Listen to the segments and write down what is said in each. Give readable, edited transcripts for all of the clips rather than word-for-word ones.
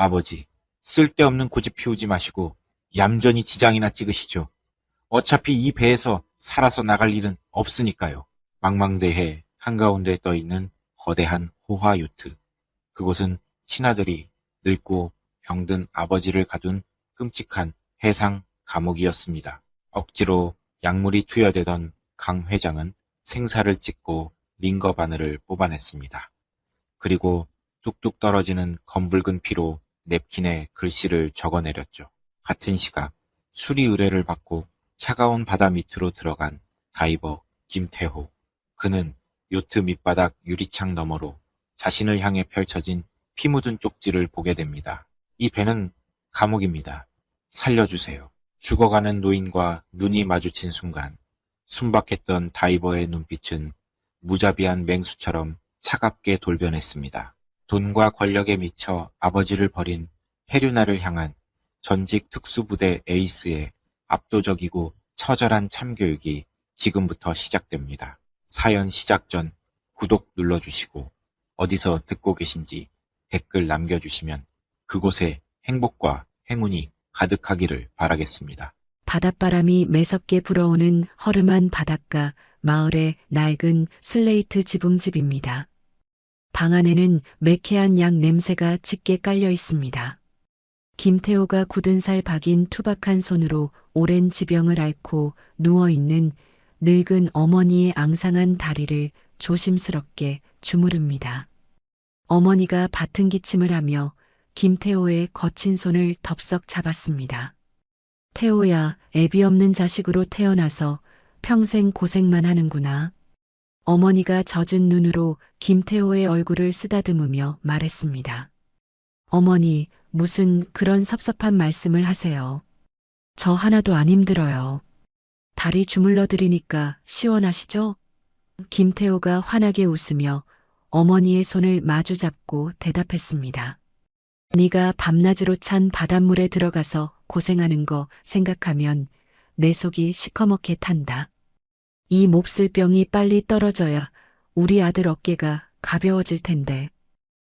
아버지, 쓸데없는 고집 피우지 마시고 얌전히 지장이나 찍으시죠. 어차피 이 배에서 살아서 나갈 일은 없으니까요. 망망대해 한가운데 떠있는 거대한 호화 요트. 그곳은 친아들이 늙고 병든 아버지를 가둔 끔찍한 해상 감옥이었습니다. 억지로 약물이 투여되던 강 회장은 생사를 찍고 링거 바늘을 뽑아냈습니다. 그리고 뚝뚝 떨어지는 검붉은 피로 냅킨에 글씨를 적어내렸죠. 같은 시각 수리 의뢰를 받고 차가운 바다 밑으로 들어간 다이버 김태호. 그는 요트 밑바닥 유리창 너머로 자신을 향해 펼쳐진 피 묻은 쪽지를 보게 됩니다. 이 배는 감옥입니다. 살려주세요. 죽어가는 노인과 눈이 마주친 순간 순박했던 다이버의 눈빛은 무자비한 맹수처럼 차갑게 돌변했습니다. 돈과 권력에 미쳐 아버지를 버린 페류나를 향한 전직 특수부대 에이스의 압도적이고 처절한 참교육이 지금부터 시작됩니다. 사연 시작 전 구독 눌러주시고 어디서 듣고 계신지 댓글 남겨주시면 그곳에 행복과 행운이 가득하기를 바라겠습니다. 바닷바람이 매섭게 불어오는 허름한 바닷가 마을의 낡은 슬레이트 지붕집입니다. 방 안에는 매캐한 약 냄새가 짙게 깔려 있습니다. 김태호가 굳은 살 박인 투박한 손으로 오랜 지병을 앓고 누워있는 늙은 어머니의 앙상한 다리를 조심스럽게 주무릅니다. 어머니가 밭은 기침을 하며 김태호의 거친 손을 덥석 잡았습니다. 태호야, 애비 없는 자식으로 태어나서 평생 고생만 하는구나. 어머니가 젖은 눈으로 김태호의 얼굴을 쓰다듬으며 말했습니다. 어머니, 무슨 그런 섭섭한 말씀을 하세요. 저 하나도 안 힘들어요. 다리 주물러 드리니까 시원하시죠? 김태호가 환하게 웃으며 어머니의 손을 마주 잡고 대답했습니다. 네가 밤낮으로 찬 바닷물에 들어가서 고생하는 거 생각하면 내 속이 시커멓게 탄다. 이 몹쓸 병이 빨리 떨어져야 우리 아들 어깨가 가벼워질 텐데.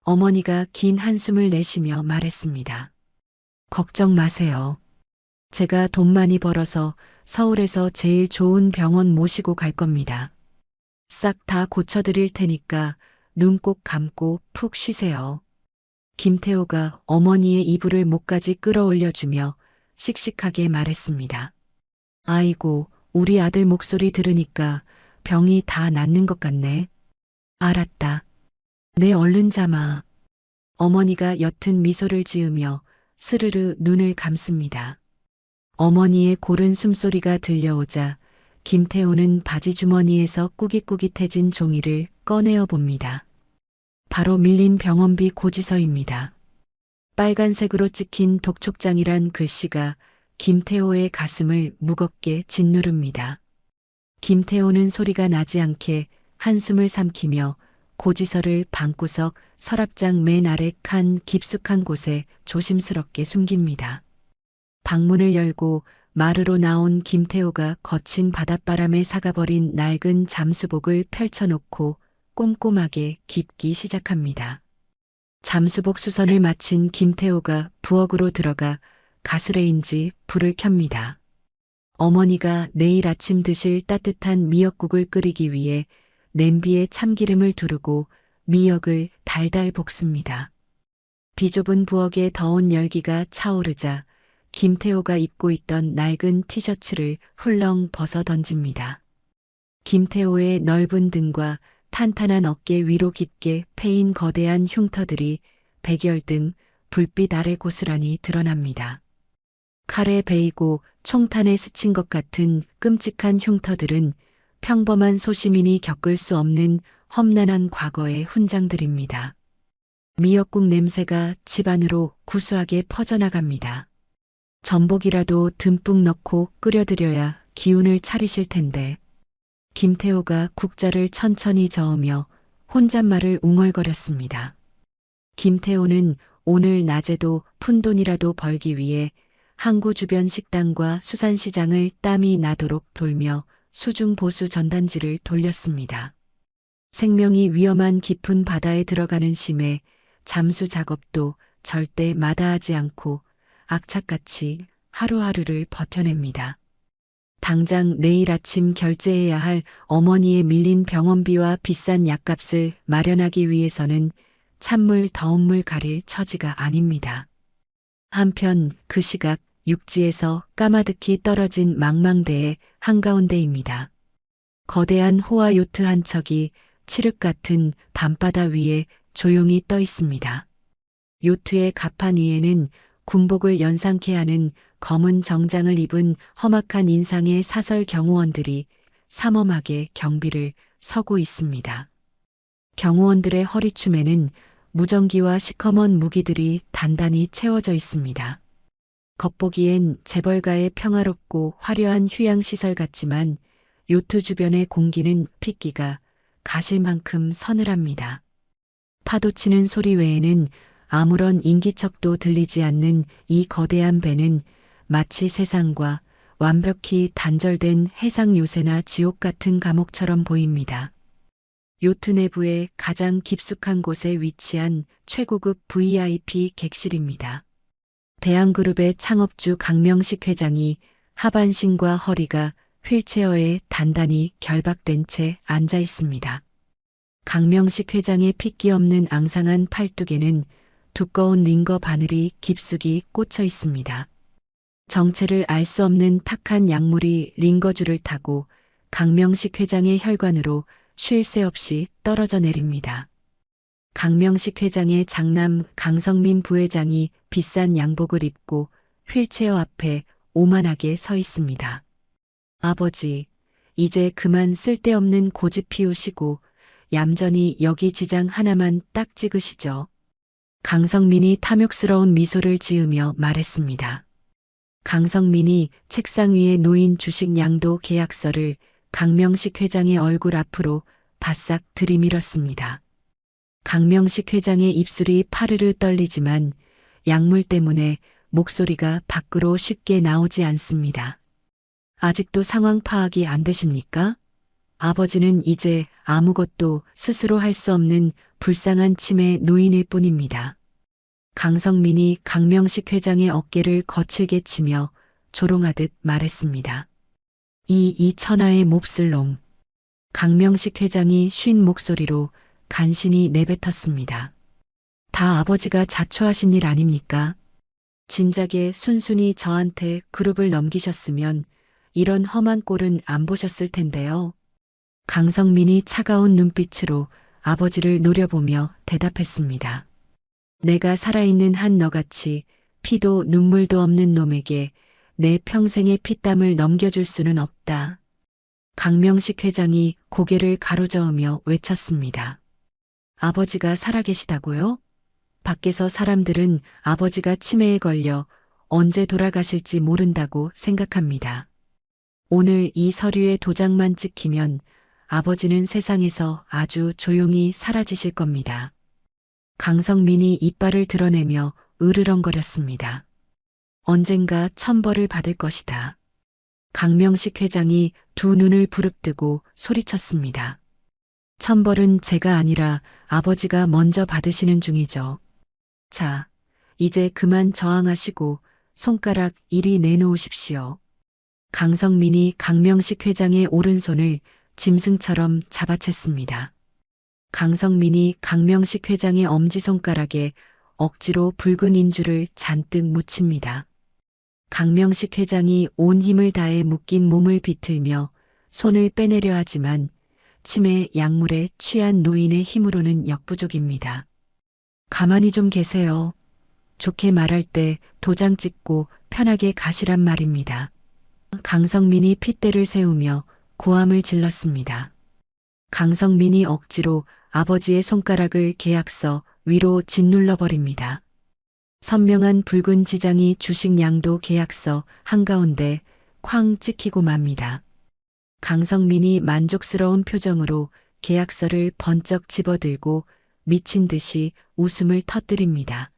어머니가 긴 한숨을 내쉬며 말했습니다. 걱정 마세요. 제가 돈 많이 벌어서 서울에서 제일 좋은 병원 모시고 갈 겁니다. 싹 다 고쳐드릴 테니까 눈 꼭 감고 푹 쉬세요. 김태호가 어머니의 이불을 목까지 끌어올려주며 씩씩하게 말했습니다. 아이고, 우리 아들 목소리 들으니까 병이 다 낫는 것 같네. 알았다. 내 얼른 잠아. 어머니가 옅은 미소를 지으며 스르르 눈을 감습니다. 어머니의 고른 숨소리가 들려오자 김태호는 바지 주머니에서 꾸깃꾸깃해진 종이를 꺼내어 봅니다. 바로 밀린 병원비 고지서입니다. 빨간색으로 찍힌 독촉장이란 글씨가 김태호의 가슴을 무겁게 짓누릅니다. 김태호는 소리가 나지 않게 한숨을 삼키며 고지서를 방구석 서랍장 맨 아래 칸 깊숙한 곳에 조심스럽게 숨깁니다. 방문을 열고 마루로 나온 김태호가 거친 바닷바람에 사가버린 낡은 잠수복을 펼쳐놓고 꼼꼼하게 깁기 시작합니다. 잠수복 수선을 마친 김태호가 부엌으로 들어가 가스레인지 불을 켭니다. 어머니가 내일 아침 드실 따뜻한 미역국을 끓이기 위해 냄비에 참기름을 두르고 미역을 달달 볶습니다. 비좁은 부엌에 더운 열기가 차오르자 김태호가 입고 있던 낡은 티셔츠를 훌렁 벗어 던집니다. 김태호의 넓은 등과 탄탄한 어깨 위로 깊게 패인 거대한 흉터들이 백열등 불빛 아래 고스란히 드러납니다. 칼에 베이고 총탄에 스친 것 같은 끔찍한 흉터들은 평범한 소시민이 겪을 수 없는 험난한 과거의 훈장들입니다. 미역국 냄새가 집안으로 구수하게 퍼져나갑니다. 전복이라도 듬뿍 넣고 끓여드려야 기운을 차리실 텐데. 김태호가 국자를 천천히 저으며 혼잣말을 웅얼거렸습니다. 김태호는 오늘 낮에도 푼돈이라도 벌기 위해 항구 주변 식당과 수산시장을 땀이 나도록 돌며 수중보수 전단지를 돌렸습니다. 생명이 위험한 깊은 바다에 들어가는 심에 잠수 작업도 절대 마다하지 않고 악착같이 하루하루를 버텨냅니다. 당장 내일 아침 결제해야 할 어머니의 밀린 병원비와 비싼 약값을 마련하기 위해서는 찬물 더운 물 가릴 처지가 아닙니다. 한편 그 시각 육지에서 까마득히 떨어진 망망대의 한가운데입니다. 거대한 호화 요트 한 척이 칠흑 같은 밤바다 위에 조용히 떠 있습니다. 요트의 갑판 위에는 군복을 연상케 하는 검은 정장을 입은 험악한 인상의 사설 경호원들이 삼엄하게 경비를 서고 있습니다. 경호원들의 허리춤에는 무전기와 시커먼 무기들이 단단히 채워져 있습니다. 겉보기엔 재벌가의 평화롭고 화려한 휴양시설 같지만 요트 주변의 공기는 핏기가 가실 만큼 서늘합니다. 파도 치는 소리 외에는 아무런 인기척도 들리지 않는 이 거대한 배는 마치 세상과 완벽히 단절된 해상 요새나 지옥 같은 감옥처럼 보입니다. 요트 내부의 가장 깊숙한 곳에 위치한 최고급 VIP 객실입니다. 대한그룹의 창업주 강명식 회장이 하반신과 허리가 휠체어에 단단히 결박된 채 앉아 있습니다. 강명식 회장의 핏기 없는 앙상한 팔뚝에는 두꺼운 링거 바늘이 깊숙이 꽂혀 있습니다. 정체를 알 수 없는 탁한 약물이 링거줄을 타고 강명식 회장의 혈관으로 쉴 새 없이 떨어져 내립니다. 강명식 회장의 장남 강성민 부회장이 비싼 양복을 입고 휠체어 앞에 오만하게 서 있습니다. 아버지, 이제 그만 쓸데없는 고집 피우시고 얌전히 여기 지장 하나만 딱 찍으시죠. 강성민이 탐욕스러운 미소를 지으며 말했습니다. 강성민이 책상 위에 놓인 주식 양도 계약서를 강명식 회장의 얼굴 앞으로 바싹 들이밀었습니다. 강명식 회장의 입술이 파르르 떨리지만 약물 때문에 목소리가 밖으로 쉽게 나오지 않습니다. 아직도 상황 파악이 안 되십니까? 아버지는 이제 아무것도 스스로 할 수 없는 불쌍한 치매 노인일 뿐입니다. 강성민이 강명식 회장의 어깨를 거칠게 치며 조롱하듯 말했습니다. 이 천하의 몹쓸 놈. 강명식 회장이 쉰 목소리로 간신히 내뱉었습니다. 다 아버지가 자초하신 일 아닙니까? 진작에 순순히 저한테 그룹을 넘기셨으면 이런 험한 꼴은 안 보셨을 텐데요. 강성민이 차가운 눈빛으로 아버지를 노려보며 대답했습니다. 내가 살아있는 한 너같이 피도 눈물도 없는 놈에게 내 평생의 피땀을 넘겨줄 수는 없다. 강명식 회장이 고개를 가로저으며 외쳤습니다. 아버지가 살아계시다고요? 밖에서 사람들은 아버지가 치매에 걸려 언제 돌아가실지 모른다고 생각합니다. 오늘 이 서류에 도장만 찍히면 아버지는 세상에서 아주 조용히 사라지실 겁니다. 강성민이 이빨을 드러내며 으르렁거렸습니다. 언젠가 천벌을 받을 것이다. 강명식 회장이 두 눈을 부릅뜨고 소리쳤습니다. 천벌은 제가 아니라 아버지가 먼저 받으시는 중이죠. 자, 이제 그만 저항하시고 손가락 이리 내놓으십시오. 강성민이 강명식 회장의 오른손을 짐승처럼 잡아챘습니다. 강성민이 강명식 회장의 엄지손가락에 억지로 붉은 인주를 잔뜩 묻힙니다. 강명식 회장이 온 힘을 다해 묶인 몸을 비틀며 손을 빼내려 하지만 치매 약물에 취한 노인의 힘으로는 역부족입니다. 가만히 좀 계세요. 좋게 말할 때 도장 찍고 편하게 가시란 말입니다. 강성민이 핏대를 세우며 고함을 질렀습니다. 강성민이 억지로 아버지의 손가락을 계약서 위로 짓눌러 버립니다. 선명한 붉은 지장이 주식 양도 계약서 한가운데 쾅 찍히고 맙니다. 강성민이 만족스러운 표정으로 계약서를 번쩍 집어들고 미친 듯이 웃음을 터뜨립니다.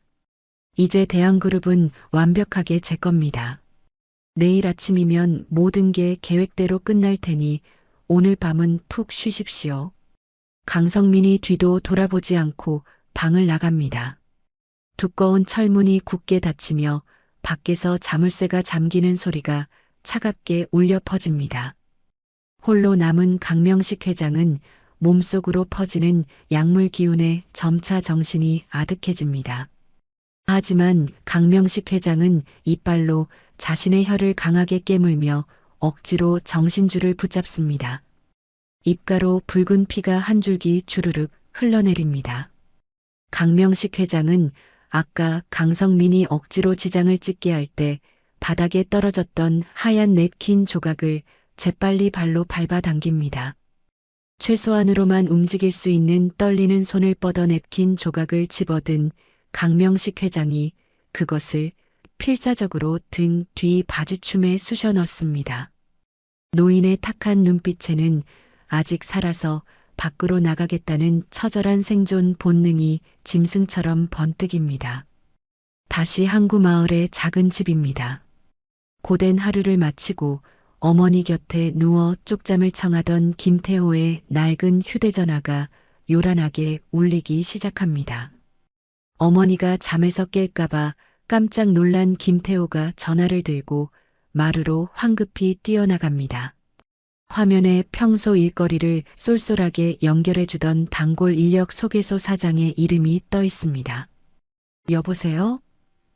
이제 대한그룹은 완벽하게 제 겁니다. 내일 아침이면 모든 게 계획대로 끝날 테니 오늘 밤은 푹 쉬십시오. 강성민이 뒤도 돌아보지 않고 방을 나갑니다. 두꺼운 철문이 굳게 닫히며 밖에서 자물쇠가 잠기는 소리가 차갑게 울려 퍼집니다. 홀로 남은 강명식 회장은 몸속으로 퍼지는 약물 기운에 점차 정신이 아득해집니다. 하지만 강명식 회장은 이빨로 자신의 혀를 강하게 깨물며 억지로 정신줄을 붙잡습니다. 입가로 붉은 피가 한 줄기 주르륵 흘러내립니다. 강명식 회장은 아까 강성민이 억지로 지장을 찍게 할 때 바닥에 떨어졌던 하얀 냅킨 조각을 재빨리 발로 밟아당깁니다. 최소한으로만 움직일 수 있는 떨리는 손을 뻗어 냅킨 조각을 집어든 강명식 회장이 그것을 필사적으로 등 뒤 바지춤에 쑤셔 넣습니다. 노인의 탁한 눈빛에는 아직 살아서 밖으로 나가겠다는 처절한 생존 본능이 짐승처럼 번뜩입니다. 다시 항구 마을의 작은 집입니다. 고된 하루를 마치고 어머니 곁에 누워 쪽잠을 청하던 김태호의 낡은 휴대전화가 요란하게 울리기 시작합니다. 어머니가 잠에서 깰까봐 깜짝 놀란 김태호가 전화를 들고 마루로 황급히 뛰어나갑니다. 화면에 평소 일거리를 쏠쏠하게 연결해주던 단골 인력 소개소 사장의 이름이 떠 있습니다. 여보세요?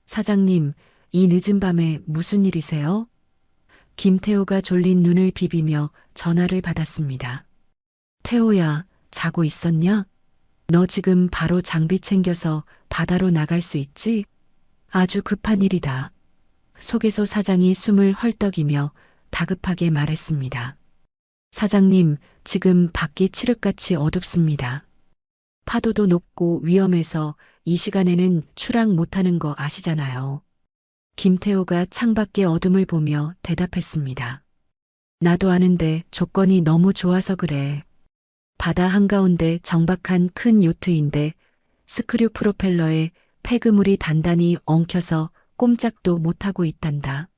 사장님, 이 늦은 밤에 무슨 일이세요? 김태호가 졸린 눈을 비비며 전화를 받았습니다. 태호야, 자고 있었냐? 너 지금 바로 장비 챙겨서 바다로 나갈 수 있지? 아주 급한 일이다. 소개소 사장이 숨을 헐떡이며 다급하게 말했습니다. 사장님, 지금 밖이 칠흑같이 어둡습니다. 파도도 높고 위험해서 이 시간에는 출항 못하는 거 아시잖아요. 김태호가 창밖의 어둠을 보며 대답했습니다. 나도 아는데 조건이 너무 좋아서 그래. 바다 한가운데 정박한 큰 요트인데 스크류 프로펠러에 폐그물이 단단히 엉켜서 꼼짝도 못하고 있단다.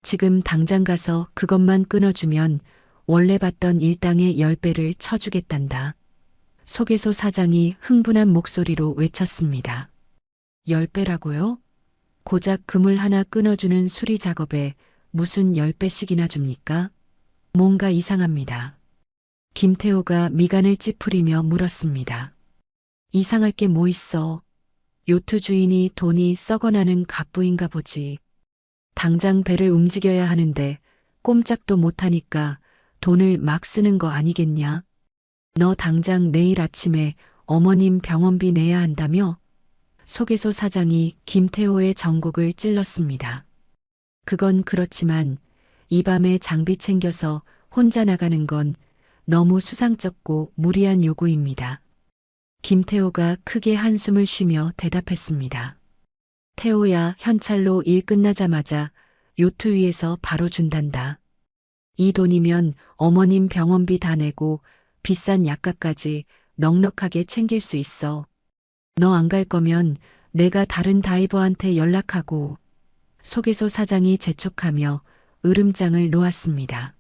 지금 당장 가서 그것만 끊어주면 원래 받던 일당의 10배를 쳐주겠단다. 소개소 사장이 흥분한 목소리로 외쳤습니다. 10배라고요? 고작 그물 하나 끊어주는 수리 작업에 무슨 10배씩이나 줍니까? 뭔가 이상합니다. 김태호가 미간을 찌푸리며 물었습니다. 이상할 게 뭐 있어? 요트 주인이 돈이 썩어나는 갑부인가 보지. 당장 배를 움직여야 하는데 꼼짝도 못하니까 돈을 막 쓰는 거 아니겠냐? 너 당장 내일 아침에 어머님 병원비 내야 한다며? 소개소 사장이 김태호의 전곡을 찔렀습니다. 그건 그렇지만 이 밤에 장비 챙겨서 혼자 나가는 건 너무 수상쩍고 무리한 요구입니다. 김태호가 크게 한숨을 쉬며 대답했습니다. 태호야, 현찰로 일 끝나자마자 요트 위에서 바로 준단다. 이 돈이면 어머님 병원비 다 내고 비싼 약값까지 넉넉하게 챙길 수 있어. 너 안 갈 거면 내가 다른 다이버한테 연락하고. 소개소 사장이 재촉하며 으름장을 놓았습니다.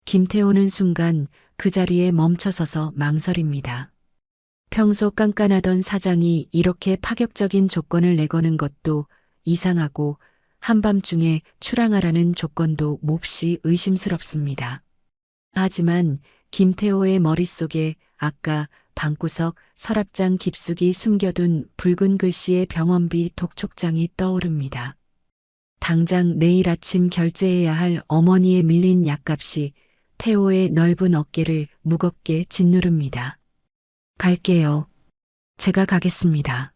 김태호는 순간 그 자리에 멈춰서서 망설입니다. 평소 깐깐하던 사장이 이렇게 파격적인 조건을 내거는 것도 이상하고 한밤중에 출항하라는 조건도 몹시 의심스럽습니다. 하지만 김태호의 머릿속에 아까 방구석 서랍장 깊숙이 숨겨둔 붉은 글씨의 병원비 독촉장이 떠오릅니다. 당장 내일 아침 결제해야 할 어머니의 밀린 약값이 태호의 넓은 어깨를 무겁게 짓누릅니다. 갈게요. 제가 가겠습니다.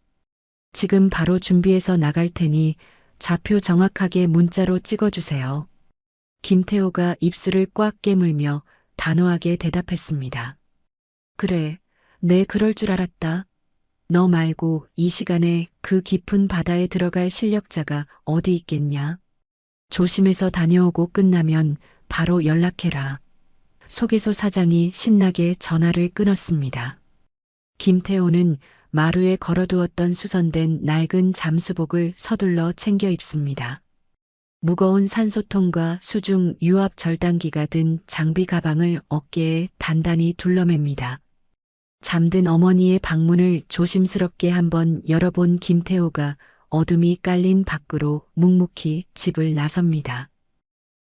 지금 바로 준비해서 나갈 테니 좌표 정확하게 문자로 찍어주세요. 김태호가 입술을 꽉 깨물며 단호하게 대답했습니다. 그래, 내 그럴 줄 알았다. 너 말고 이 시간에 그 깊은 바다에 들어갈 실력자가 어디 있겠냐? 조심해서 다녀오고 끝나면 바로 연락해라. 소개소 사장이 신나게 전화를 끊었습니다. 김태호는 마루에 걸어두었던 수선된 낡은 잠수복을 서둘러 챙겨 입습니다. 무거운 산소통과 수중 유압 절단기가 든 장비 가방을 어깨에 단단히 둘러맵니다. 잠든 어머니의 방문을 조심스럽게 한번 열어본 김태호가 어둠이 깔린 밖으로 묵묵히 집을 나섭니다.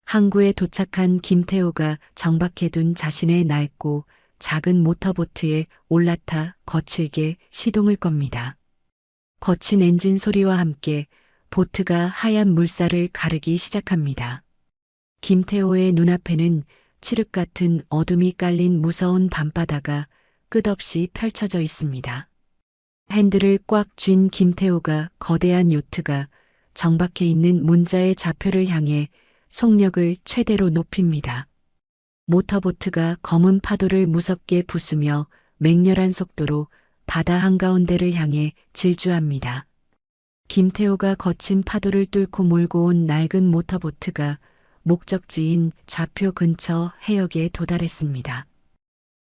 항구에 도착한 김태호가 정박해둔 자신의 낡고 작은 모터보트에 올라타 거칠게 시동을 겁니다. 거친 엔진 소리와 함께 보트가 하얀 물살을 가르기 시작합니다. 김태호의 눈앞에는 칠흑 같은 어둠이 깔린 무서운 밤바다가 끝없이 펼쳐져 있습니다. 핸들을 꽉 쥔 김태호가 거대한 요트가 정박해 있는 문자의 좌표를 향해 속력을 최대로 높입니다. 모터보트가 검은 파도를 무섭게 부수며 맹렬한 속도로 바다 한가운데를 향해 질주합니다. 김태호가 거친 파도를 뚫고 몰고 온 낡은 모터보트가 목적지인 좌표 근처 해역에 도달했습니다.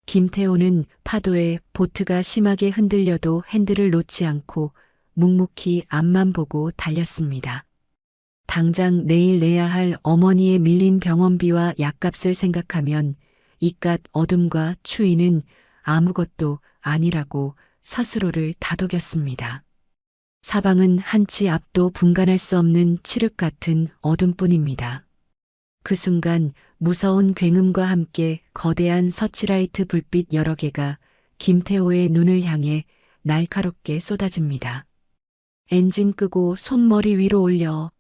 김태호는 파도에 보트가 심하게 흔들려도 핸들을 놓지 않고 묵묵히 앞만 보고 달렸습니다. 당장 내일 내야 할 어머니의 밀린 병원비와 약값을 생각하면 이깟 어둠과 추위는 아무것도 아니라고 스스로를 다독였습니다. 사방은 한치 앞도 분간할 수 없는 칠흑 같은 어둠뿐입니다. 그 순간 무서운 굉음과 함께 거대한 서치라이트 불빛 여러 개가 김태호의 눈을 향해 날카롭게 쏟아집니다. 엔진 끄고 손머리 위로 올려.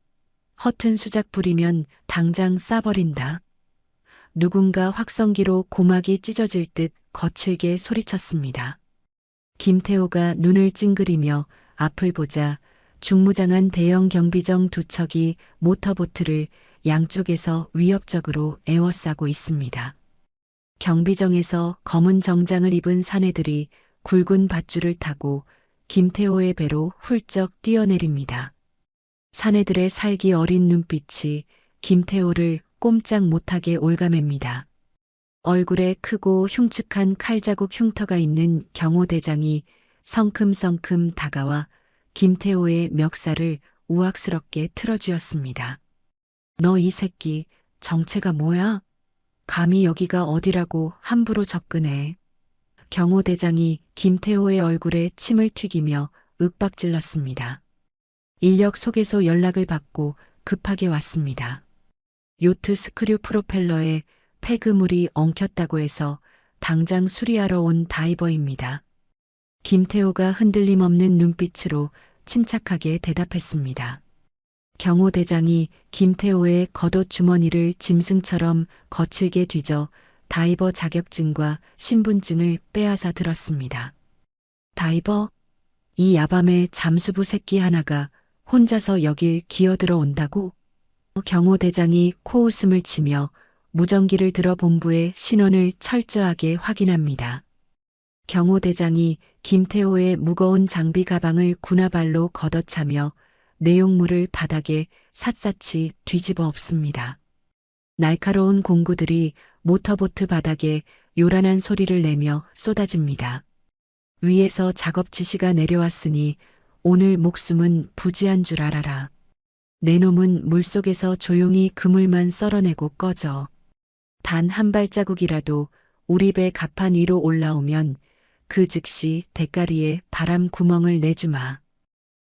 허튼 수작 부리면 당장 쏴버린다. 누군가 확성기로 고막이 찢어질 듯 거칠게 소리쳤습니다. 김태호가 눈을 찡그리며 앞을 보자 중무장한 대형 경비정 두 척이 모터보트를 양쪽에서 위협적으로 에워싸고 있습니다. 경비정에서 검은 정장을 입은 사내들이 굵은 밧줄을 타고 김태호의 배로 훌쩍 뛰어내립니다. 사내들의 살기 어린 눈빛이 김태호를 꼼짝 못하게 올가맵니다. 얼굴에 크고 흉측한 칼자국 흉터가 있는 경호대장이 성큼성큼 다가와 김태호의 멱살을 우악스럽게 틀어쥐었습니다. 너 이 새끼 정체가 뭐야? 감히 여기가 어디라고 함부로 접근해. 경호대장이 김태호의 얼굴에 침을 튀기며 윽박질렀습니다. 인력 소개소 연락을 받고 급하게 왔습니다. 요트 스크류 프로펠러에 폐그물이 엉켰다고 해서 당장 수리하러 온 다이버입니다. 김태호가 흔들림 없는 눈빛으로 침착하게 대답했습니다. 경호대장이 김태호의 겉옷 주머니를 짐승처럼 거칠게 뒤져 다이버 자격증과 신분증을 빼앗아 들었습니다. 다이버? 이 야밤에 잠수부 새끼 하나가 혼자서 여길 기어들어 온다고? 경호대장이 코웃음을 치며 무전기를 들어 본부의 신원을 철저하게 확인합니다. 경호대장이 김태호의 무거운 장비 가방을 군화발로 걷어차며 내용물을 바닥에 샅샅이 뒤집어 엎습니다. 날카로운 공구들이 모터보트 바닥에 요란한 소리를 내며 쏟아집니다. 위에서 작업 지시가 내려왔으니 오늘 목숨은 부지한 줄 알아라. 내 놈은 물속에서 조용히 그물만 썰어내고 꺼져. 단 한 발자국이라도 우리 배 갑판 위로 올라오면 그 즉시 대가리에 바람 구멍을 내주마.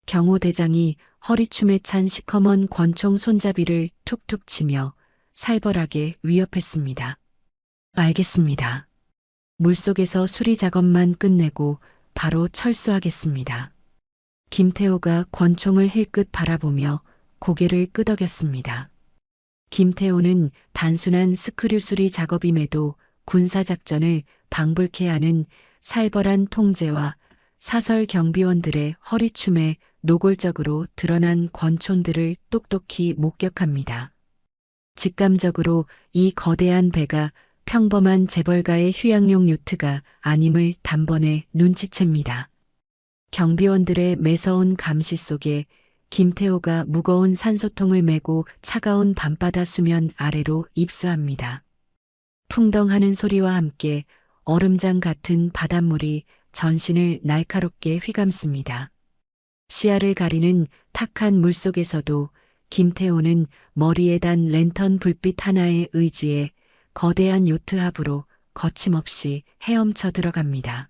경호대장이 허리춤에 찬 시커먼 권총 손잡이를 툭툭 치며 살벌하게 위협했습니다. 알겠습니다. 물속에서 수리 작업만 끝내고 바로 철수하겠습니다. 김태호가 권총을 힐끗 바라보며 고개를 끄덕였습니다. 김태호는 단순한 스크류 수리 작업임에도 군사작전을 방불케 하는 살벌한 통제와 사설 경비원들의 허리춤에 노골적으로 드러난 권총들을 똑똑히 목격합니다. 직감적으로 이 거대한 배가 평범한 재벌가의 휴양용 요트가 아님을 단번에 눈치챕니다. 경비원들의 매서운 감시 속에 김태호가 무거운 산소통을 메고 차가운 밤바다 수면 아래로 입수합니다. 풍덩하는 소리와 함께 얼음장 같은 바닷물이 전신을 날카롭게 휘감습니다. 시야를 가리는 탁한 물속에서도 김태호는 머리에 단 랜턴 불빛 하나에 의지해 거대한 요트 하부로 거침없이 헤엄쳐 들어갑니다.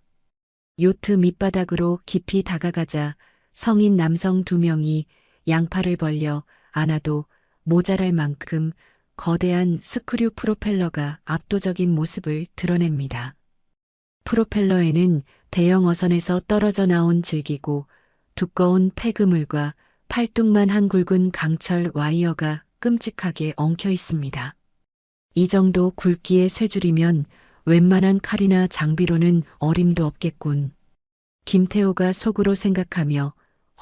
요트 밑바닥으로 깊이 다가가자 성인 남성 2명이 양팔을 벌려 안아도 모자랄 만큼 거대한 스크류 프로펠러가 압도적인 모습을 드러냅니다. 프로펠러에는 대형 어선에서 떨어져 나온 질기고 두꺼운 폐그물과 팔뚝만한 굵은 강철 와이어가 끔찍하게 엉켜 있습니다. 이 정도 굵기의 쇠줄이면 웬만한 칼이나 장비로는 어림도 없겠군. 김태호가 속으로 생각하며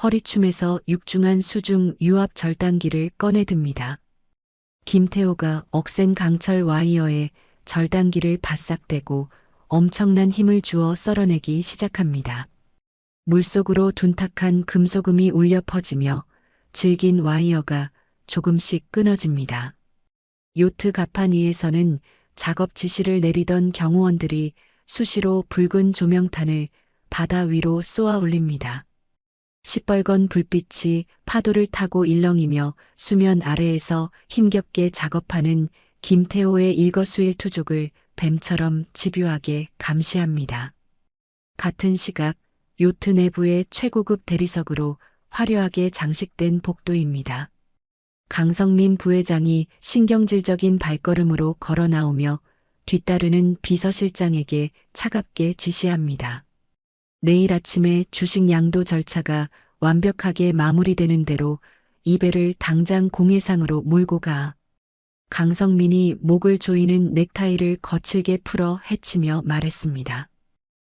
허리춤에서 육중한 수중 유압 절단기를 꺼내듭니다. 김태호가 억센 강철 와이어에 절단기를 바싹대고 엄청난 힘을 주어 썰어내기 시작합니다. 물속으로 둔탁한 금소금이 울려 퍼지며 질긴 와이어가 조금씩 끊어집니다. 요트 갑판 위에서는 작업 지시를 내리던 경호원들이 수시로 붉은 조명탄을 바다 위로 쏘아 올립니다. 시뻘건 불빛이 파도를 타고 일렁이며 수면 아래에서 힘겹게 작업하는 김태호의 일거수일투족을 뱀처럼 집요하게 감시합니다. 같은 시각 요트 내부의 최고급 대리석으로 화려하게 장식된 복도입니다. 강성민 부회장이 신경질적인 발걸음으로 걸어 나오며 뒤따르는 비서실장에게 차갑게 지시합니다. 내일 아침에 주식 양도 절차가 완벽하게 마무리되는 대로 이 배를 당장 공해상으로 몰고 가. 강성민이 목을 조이는 넥타이를 거칠게 풀어 헤치며 말했습니다.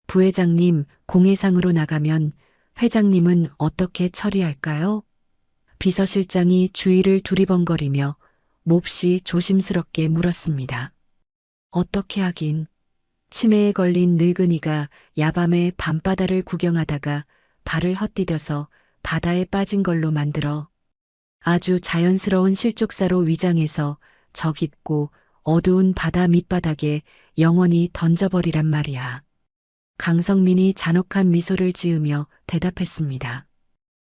부회장님, 공해상으로 나가면 회장님은 어떻게 처리할까요? 비서실장이 주위를 두리번거리며 몹시 조심스럽게 물었습니다. 어떻게 하긴. 치매에 걸린 늙은이가 야밤에 밤바다를 구경하다가 발을 헛디뎌서 바다에 빠진 걸로 만들어 아주 자연스러운 실족사로 위장해서 저 깊고 어두운 바다 밑바닥에 영원히 던져버리란 말이야. 강성민이 잔혹한 미소를 지으며 대답했습니다.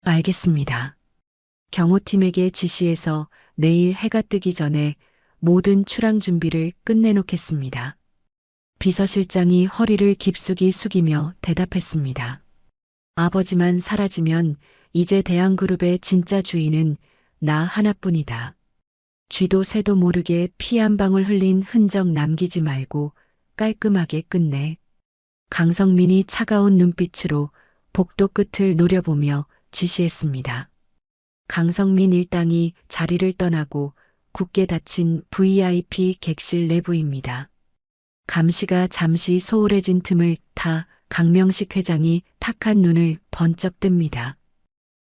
알겠습니다. 경호팀에게 지시해서 내일 해가 뜨기 전에 모든 출항 준비를 끝내놓겠습니다. 비서실장이 허리를 깊숙이 숙이며 대답했습니다. 아버지만 사라지면 이제 대한그룹의 진짜 주인은 나 하나뿐이다. 쥐도 새도 모르게 피 한 방울 흘린 흔적 남기지 말고 깔끔하게 끝내. 강성민이 차가운 눈빛으로 복도 끝을 노려보며 지시했습니다. 강성민 일당이 자리를 떠나고 굳게 닫힌 VIP 객실 내부입니다. 감시가 잠시 소홀해진 틈을 타 강명식 회장이 탁한 눈을 번쩍 뜹니다.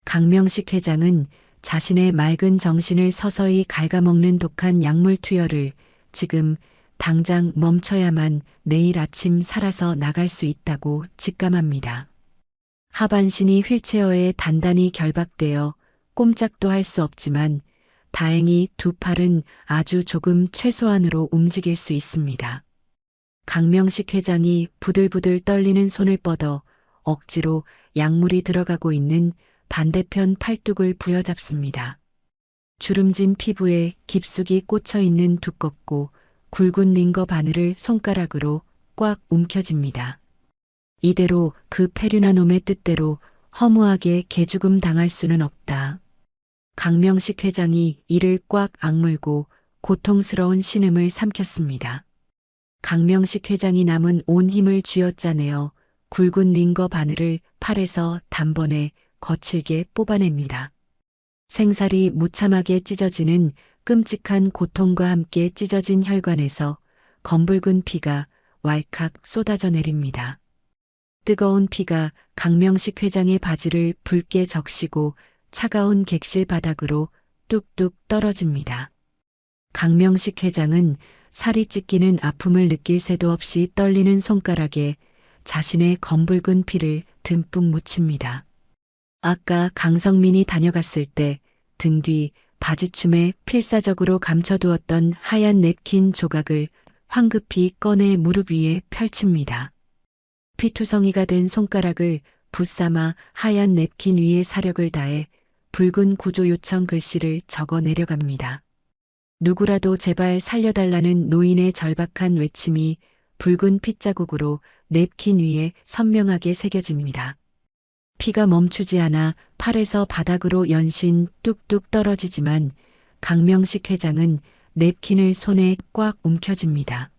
강명식 회장은 자신의 맑은 정신을 서서히 갉아먹는 독한 약물 투여를 지금 당장 멈춰야만 내일 아침 살아서 나갈 수 있다고 직감합니다. 하반신이 휠체어에 단단히 결박되어 꼼짝도 할 수 없지만 다행히 두 팔은 아주 조금 최소한으로 움직일 수 있습니다. 강명식 회장이 부들부들 떨리는 손을 뻗어 억지로 약물이 들어가고 있는 반대편 팔뚝을 부여잡습니다. 주름진 피부에 깊숙이 꽂혀 있는 두껍고 굵은 링거 바늘을 손가락으로 꽉 움켜쥡니다. 이대로 그 패륜한 놈의 뜻대로 허무하게 개죽음 당할 수는 없다. 강명식 회장이 이를 꽉 악물고 고통스러운 신음을 삼켰습니다. 강명식 회장이 남은 온 힘을 쥐어짜내어 굵은 링거 바늘을 팔에서 단번에 거칠게 뽑아냅니다. 생살이 무참하게 찢어지는 끔찍한 고통과 함께 찢어진 혈관에서 검붉은 피가 왈칵 쏟아져 내립니다. 뜨거운 피가 강명식 회장의 바지를 붉게 적시고 차가운 객실 바닥으로 뚝뚝 떨어집니다. 강명식 회장은 살이 찢기는 아픔을 느낄 새도 없이 떨리는 손가락에 자신의 검붉은 피를 듬뿍 묻힙니다. 아까 강성민이 다녀갔을 때 등 뒤 바지춤에 필사적으로 감춰두었던 하얀 냅킨 조각을 황급히 꺼내 무릎 위에 펼칩니다. 피투성이가 된 손가락을 붙삼아 하얀 냅킨 위에 사력을 다해 붉은 구조 요청 글씨를 적어 내려갑니다. 누구라도 제발 살려달라는 노인의 절박한 외침이 붉은 핏자국으로 냅킨 위에 선명하게 새겨집니다. 피가 멈추지 않아 팔에서 바닥으로 연신 뚝뚝 떨어지지만 강명식 회장은 냅킨을 손에 꽉 움켜쥡니다.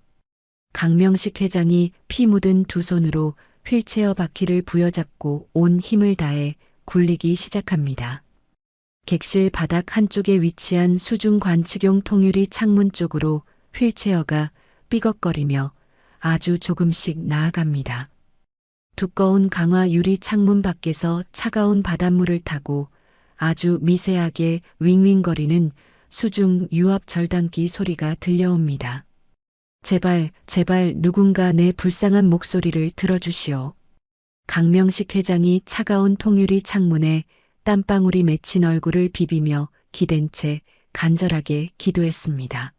강명식 회장이 피 묻은 두 손으로 휠체어 바퀴를 부여잡고 온 힘을 다해 굴리기 시작합니다. 객실 바닥 한쪽에 위치한 수중 관측용 통유리 창문 쪽으로 휠체어가 삐걱거리며 아주 조금씩 나아갑니다. 두꺼운 강화 유리 창문 밖에서 차가운 바닷물을 타고 아주 미세하게 윙윙거리는 수중 유압 절단기 소리가 들려옵니다. 제발, 제발 누군가 내 불쌍한 목소리를 들어주시오. 강명식 회장이 차가운 통유리 창문에 땀방울이 맺힌 얼굴을 비비며 기댄 채 간절하게 기도했습니다.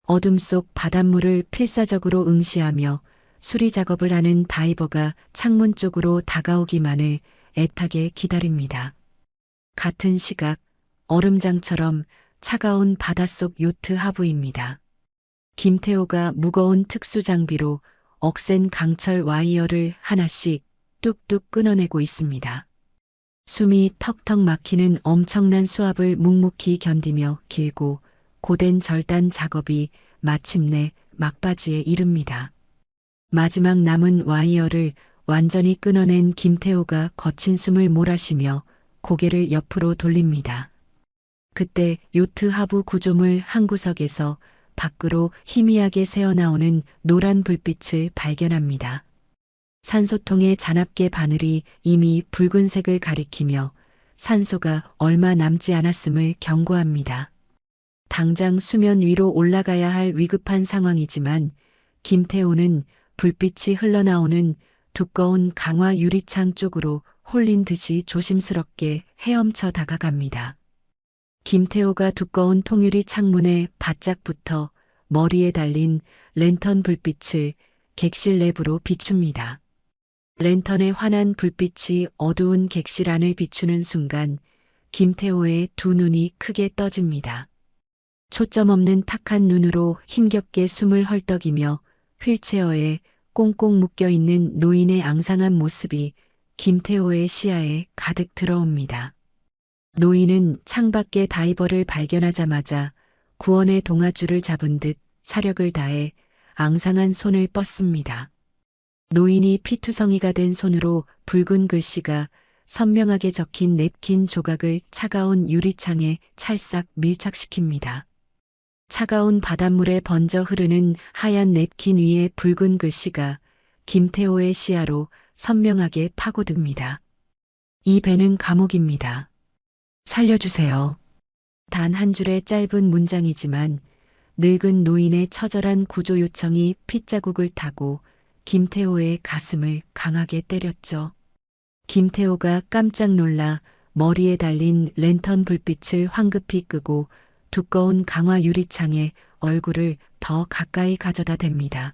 어둠 속 바닷물을 필사적으로 응시하며 수리 작업을 하는 다이버가 창문 쪽으로 다가오기만을 애타게 기다립니다. 같은 시각 얼음장처럼 차가운 바닷속 요트 하부입니다. 김태호가 무거운 특수 장비로 억센 강철 와이어를 하나씩 뚝뚝 끊어내고 있습니다. 숨이 턱턱 막히는 엄청난 수압을 묵묵히 견디며 길고 고된 절단 작업이 마침내 막바지에 이릅니다. 마지막 남은 와이어를 완전히 끊어낸 김태호가 거친 숨을 몰아쉬며 고개를 옆으로 돌립니다. 그때 요트 하부 구조물 한 구석에서 밖으로 희미하게 새어나오는 노란 불빛을 발견합니다. 산소통의 잔압계 바늘이 이미 붉은색을 가리키며 산소가 얼마 남지 않았음을 경고합니다. 당장 수면 위로 올라가야 할 위급한 상황이지만 김태호는 불빛이 흘러나오는 두꺼운 강화 유리창 쪽으로 홀린 듯이 조심스럽게 헤엄쳐 다가갑니다. 김태호가 두꺼운 통유리 창문에 바짝 붙어 머리에 달린 랜턴 불빛을 객실 내부로 비춥니다. 랜턴의 환한 불빛이 어두운 객실 안을 비추는 순간 김태호의 두 눈이 크게 떠집니다. 초점 없는 탁한 눈으로 힘겹게 숨을 헐떡이며 휠체어에 꽁꽁 묶여있는 노인의 앙상한 모습이 김태호의 시야에 가득 들어옵니다. 노인은 창밖에 다이버를 발견하자마자 구원의 동아줄을 잡은 듯 사력을 다해 앙상한 손을 뻗습니다. 노인이 피투성이가 된 손으로 붉은 글씨가 선명하게 적힌 냅킨 조각을 차가운 유리창에 찰싹 밀착시킵니다. 차가운 바닷물에 번져 흐르는 하얀 냅킨 위에 붉은 글씨가 김태호의 시야로 선명하게 파고듭니다. 이 배는 감옥입니다. 살려주세요. 단 한 줄의 짧은 문장이지만 늙은 노인의 처절한 구조 요청이 핏자국을 타고 김태호의 가슴을 강하게 때렸죠. 김태호가 깜짝 놀라 머리에 달린 랜턴 불빛을 황급히 끄고 두꺼운 강화 유리창에 얼굴을 더 가까이 가져다 댑니다.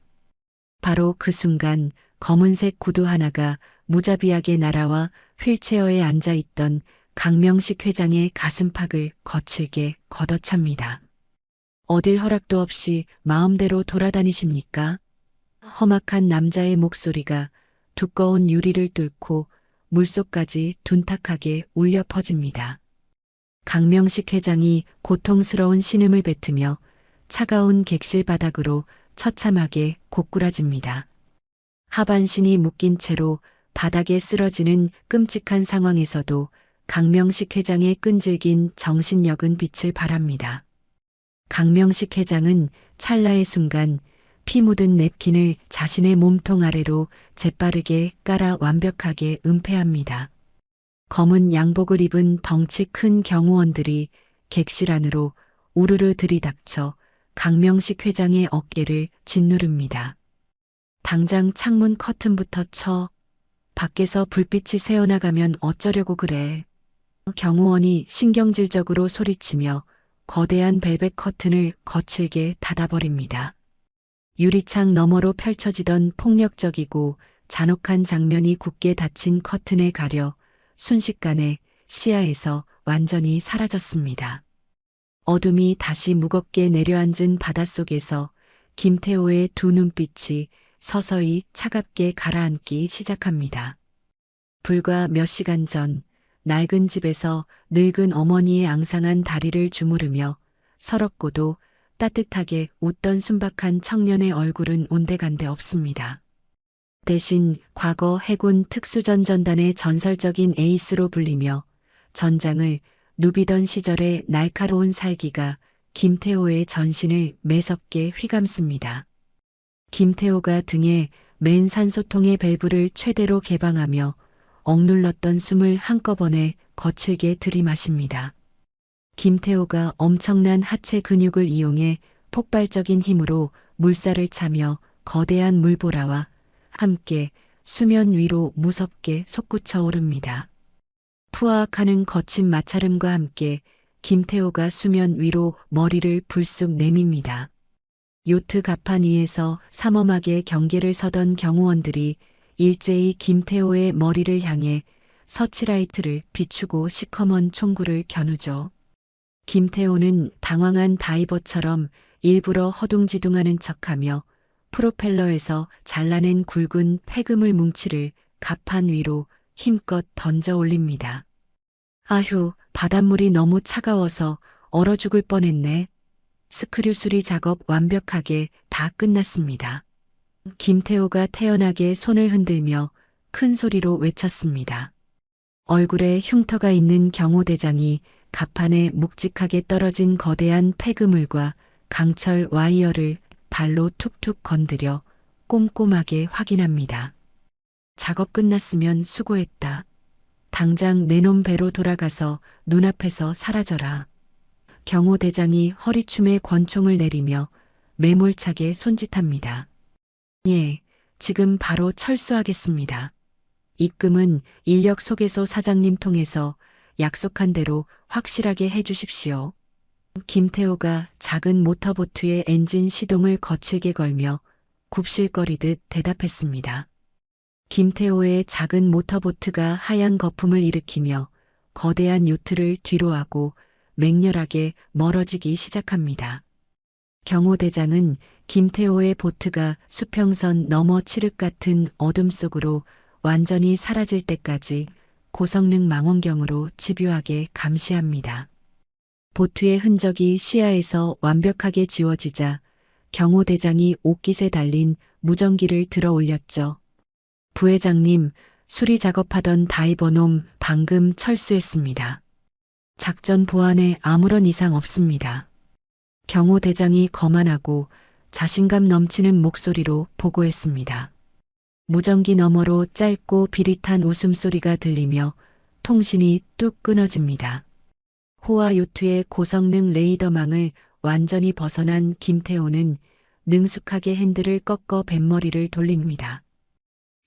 바로 그 순간 검은색 구두 하나가 무자비하게 날아와 휠체어에 앉아있던 강명식 회장의 가슴팍을 거칠게 걷어찹니다. 어딜 허락도 없이 마음대로 돌아다니십니까? 험악한 남자의 목소리가 두꺼운 유리를 뚫고 물속까지 둔탁하게 울려 퍼집니다. 강명식 회장이 고통스러운 신음을 뱉으며 차가운 객실 바닥으로 처참하게 고꾸라집니다. 하반신이 묶인 채로 바닥에 쓰러지는 끔찍한 상황에서도 강명식 회장의 끈질긴 정신력은 빛을 발합니다. 강명식 회장은 찰나의 순간 피 묻은 냅킨을 자신의 몸통 아래로 재빠르게 깔아 완벽하게 은폐합니다. 검은 양복을 입은 덩치 큰 경호원들이 객실 안으로 우르르 들이닥쳐 강명식 회장의 어깨를 짓누릅니다. 당장 창문 커튼부터 쳐. 밖에서 불빛이 새어나가면 어쩌려고 그래. 경호원이 신경질적으로 소리치며 거대한 벨벳 커튼을 거칠게 닫아버립니다. 유리창 너머로 펼쳐지던 폭력적이고 잔혹한 장면이 굳게 닫힌 커튼에 가려 순식간에 시야에서 완전히 사라졌습니다. 어둠이 다시 무겁게 내려앉은 바닷속에서 김태호의 두 눈빛이 서서히 차갑게 가라앉기 시작합니다. 불과 몇 시간 전 낡은 집에서 늙은 어머니의 앙상한 다리를 주무르며 서럽고도 따뜻하게 웃던 순박한 청년의 얼굴은 온데간데 없습니다. 대신 과거 해군 특수전전단의 전설적인 에이스로 불리며 전장을 누비던 시절의 날카로운 살기가 김태호의 전신을 매섭게 휘감습니다. 김태호가 등에 맨 산소통의 밸브를 최대로 개방하며 억눌렀던 숨을 한꺼번에 거칠게 들이마십니다. 김태호가 엄청난 하체 근육을 이용해 폭발적인 힘으로 물살을 차며 거대한 물보라와 함께 수면 위로 무섭게 솟구쳐 오릅니다. 푸악하는 거친 마찰음과 함께 김태호가 수면 위로 머리를 불쑥 내밉니다. 요트 갑판 위에서 삼엄하게 경계를 서던 경호원들이 일제히 김태호의 머리를 향해 서치라이트를 비추고 시커먼 총구를 겨누죠. 김태호는 당황한 다이버처럼 일부러 허둥지둥하는 척하며 프로펠러에서 잘라낸 굵은 폐그물 뭉치를 갑판 위로 힘껏 던져 올립니다. 아휴, 바닷물이 너무 차가워서 얼어 죽을 뻔했네. 스크류 수리 작업 완벽하게 다 끝났습니다. 김태호가 태연하게 손을 흔들며 큰 소리로 외쳤습니다. 얼굴에 흉터가 있는 경호대장이 갑판에 묵직하게 떨어진 거대한 폐그물과 강철 와이어를 발로 툭툭 건드려 꼼꼼하게 확인합니다. 작업 끝났으면 수고했다. 당장 내놈 배로 돌아가서 눈앞에서 사라져라. 경호대장이 허리춤에 권총을 내리며 매몰차게 손짓합니다. 예, 지금 바로 철수하겠습니다. 입금은 인력 소개소 사장님 통해서 약속한 대로 확실하게 해주십시오. 김태호가 작은 모터보트의 엔진 시동을 거칠게 걸며 굽실거리듯 대답했습니다. 김태호의 작은 모터보트가 하얀 거품을 일으키며 거대한 요트를 뒤로하고 맹렬하게 멀어지기 시작합니다. 경호대장은 김태호의 보트가 수평선 너머 칠흑 같은 어둠 속으로 완전히 사라질 때까지 고성능 망원경으로 집요하게 감시합니다. 보트의 흔적이 시야에서 완벽하게 지워지자 경호대장이 옷깃에 달린 무전기를 들어 올렸죠. 부회장님, 수리 작업하던 다이버놈 방금 철수했습니다. 작전 보안에 아무런 이상 없습니다. 경호대장이 거만하고 자신감 넘치는 목소리로 보고했습망. 무전기 너머로 짧고 비릿한 웃음소리가 들리며 통신이 뚝 끊어집니다. 호화 요트의 고성능 레이더망을 완전히 벗어난 김태호는 능숙하게 핸들을 꺾어 뱃머리를 돌립니다.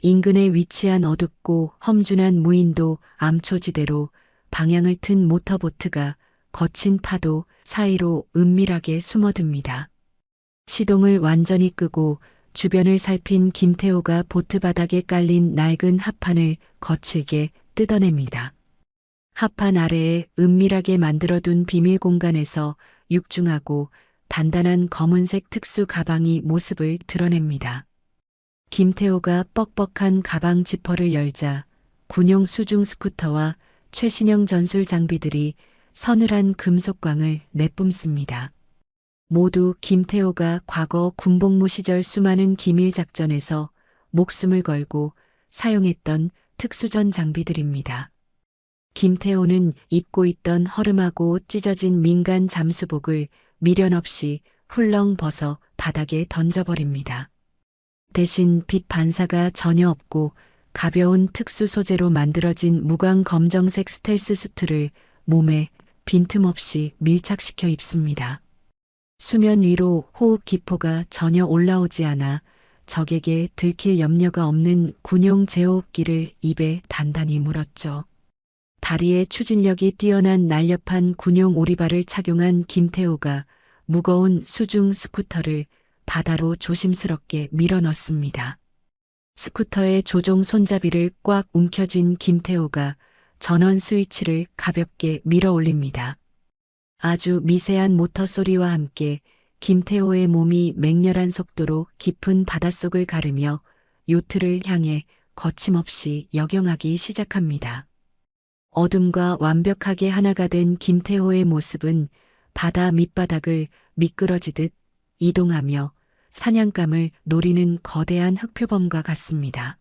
인근에 위치한 어둡고 험준한 무인도 암초지대로 방향을 튼 모터보트가 거친 파도 사이로 은밀하게 숨어듭니다. 시동을 완전히 끄고 주변을 살핀 김태호가 보트 바닥에 깔린 낡은 합판을 거칠게 뜯어냅니다. 합판 아래에 은밀하게 만들어둔 비밀 공간에서 육중하고 단단한 검은색 특수 가방이 모습을 드러냅니다. 김태호가 뻑뻑한 가방 지퍼를 열자 군용 수중 스쿠터와 최신형 전술 장비들이 서늘한 금속광을 내뿜습니다. 모두 김태호가 과거 군복무 시절 수많은 기밀 작전에서 목숨을 걸고 사용했던 특수전 장비들입니다. 김태호는 입고 있던 허름하고 찢어진 민간 잠수복을 미련 없이 훌렁 벗어 바닥에 던져버립니다. 대신 빛 반사가 전혀 없고 가벼운 특수 소재로 만들어진 무광 검정색 스텔스 수트를 몸에 빈틈없이 밀착시켜 입습니다. 수면 위로 호흡 기포가 전혀 올라오지 않아 적에게 들킬 염려가 없는 군용 제호흡기를 입에 단단히 물었죠. 다리에 추진력이 뛰어난 날렵한 군용 오리발을 착용한 김태호가 무거운 수중 스쿠터를 바다로 조심스럽게 밀어넣습니다. 스쿠터의 조종 손잡이를 꽉 움켜쥔 김태호가 전원 스위치를 가볍게 밀어 올립니다. 아주 미세한 모터 소리와 함께 김태호의 몸이 맹렬한 속도로 깊은 바닷속을 가르며 요트를 향해 거침없이 역영하기 시작합니다. 어둠과 완벽하게 하나가 된 김태호의 모습은 바다 밑바닥을 미끄러지듯 이동하며 사냥감을 노리는 거대한 흑표범과 같습니다.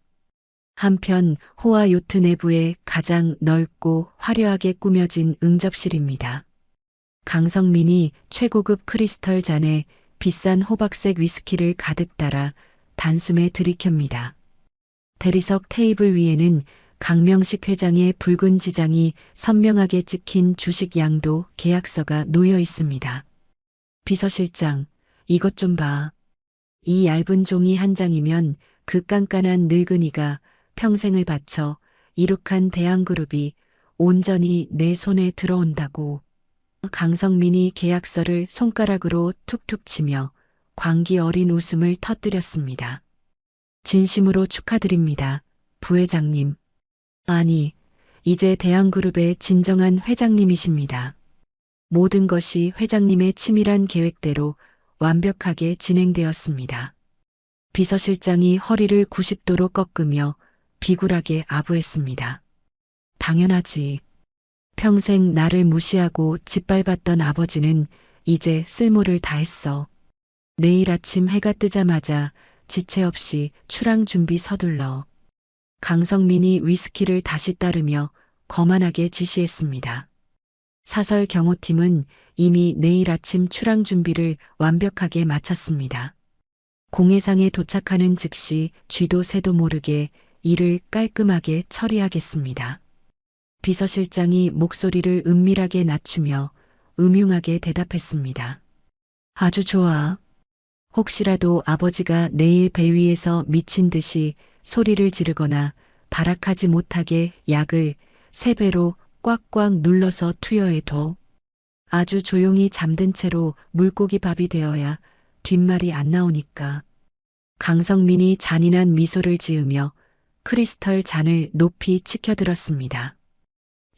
한편 호화 요트 내부에 가장 넓고 화려하게 꾸며진 응접실입니다. 강성민이 최고급 크리스털 잔에 비싼 호박색 위스키를 가득 따라 단숨에 들이켭니다. 대리석 테이블 위에는 강명식 회장의 붉은 지장이 선명하게 찍힌 주식 양도 계약서가 놓여 있습니다. 비서실장, 이것 좀 봐. 이 얇은 종이 한 장이면 그 깐깐한 늙은이가 평생을 바쳐 이룩한 대한그룹이 온전히 내 손에 들어온다고. 강성민이 계약서를 손가락으로 툭툭 치며 광기 어린 웃음을 터뜨렸습니다. 진심으로 축하드립니다, 부회장님. 아니, 이제 대한그룹의 진정한 회장님이십니다. 모든 것이 회장님의 치밀한 계획대로 완벽하게 진행되었습니다. 비서실장이 허리를 90도로 꺾으며 비굴하게 아부했습니다. 당연하지. 평생 나를 무시하고 짓밟았던 아버지는 이제 쓸모를 다했어. 내일 아침 해가 뜨자마자 지체 없이 출항 준비 서둘러. 강성민이 위스키를 다시 따르며 거만하게 지시했습니다. 사설 경호팀은 이미 내일 아침 출항 준비를 완벽하게 마쳤습니다. 공해상에 도착하는 즉시 쥐도 새도 모르게 일을 깔끔하게 처리하겠습니다. 비서실장이 목소리를 은밀하게 낮추며 음흉하게 대답했습니다. 아주 좋아. 혹시라도 아버지가 내일 배 위에서 미친 듯이 소리를 지르거나 발악하지 못하게 약을 3배로 꽉꽉 눌러서 투여해둬. 아주 조용히 잠든 채로 물고기 밥이 되어야 뒷말이 안 나오니까. 강성민이 잔인한 미소를 지으며 크리스털 잔을 높이 치켜들었습니다.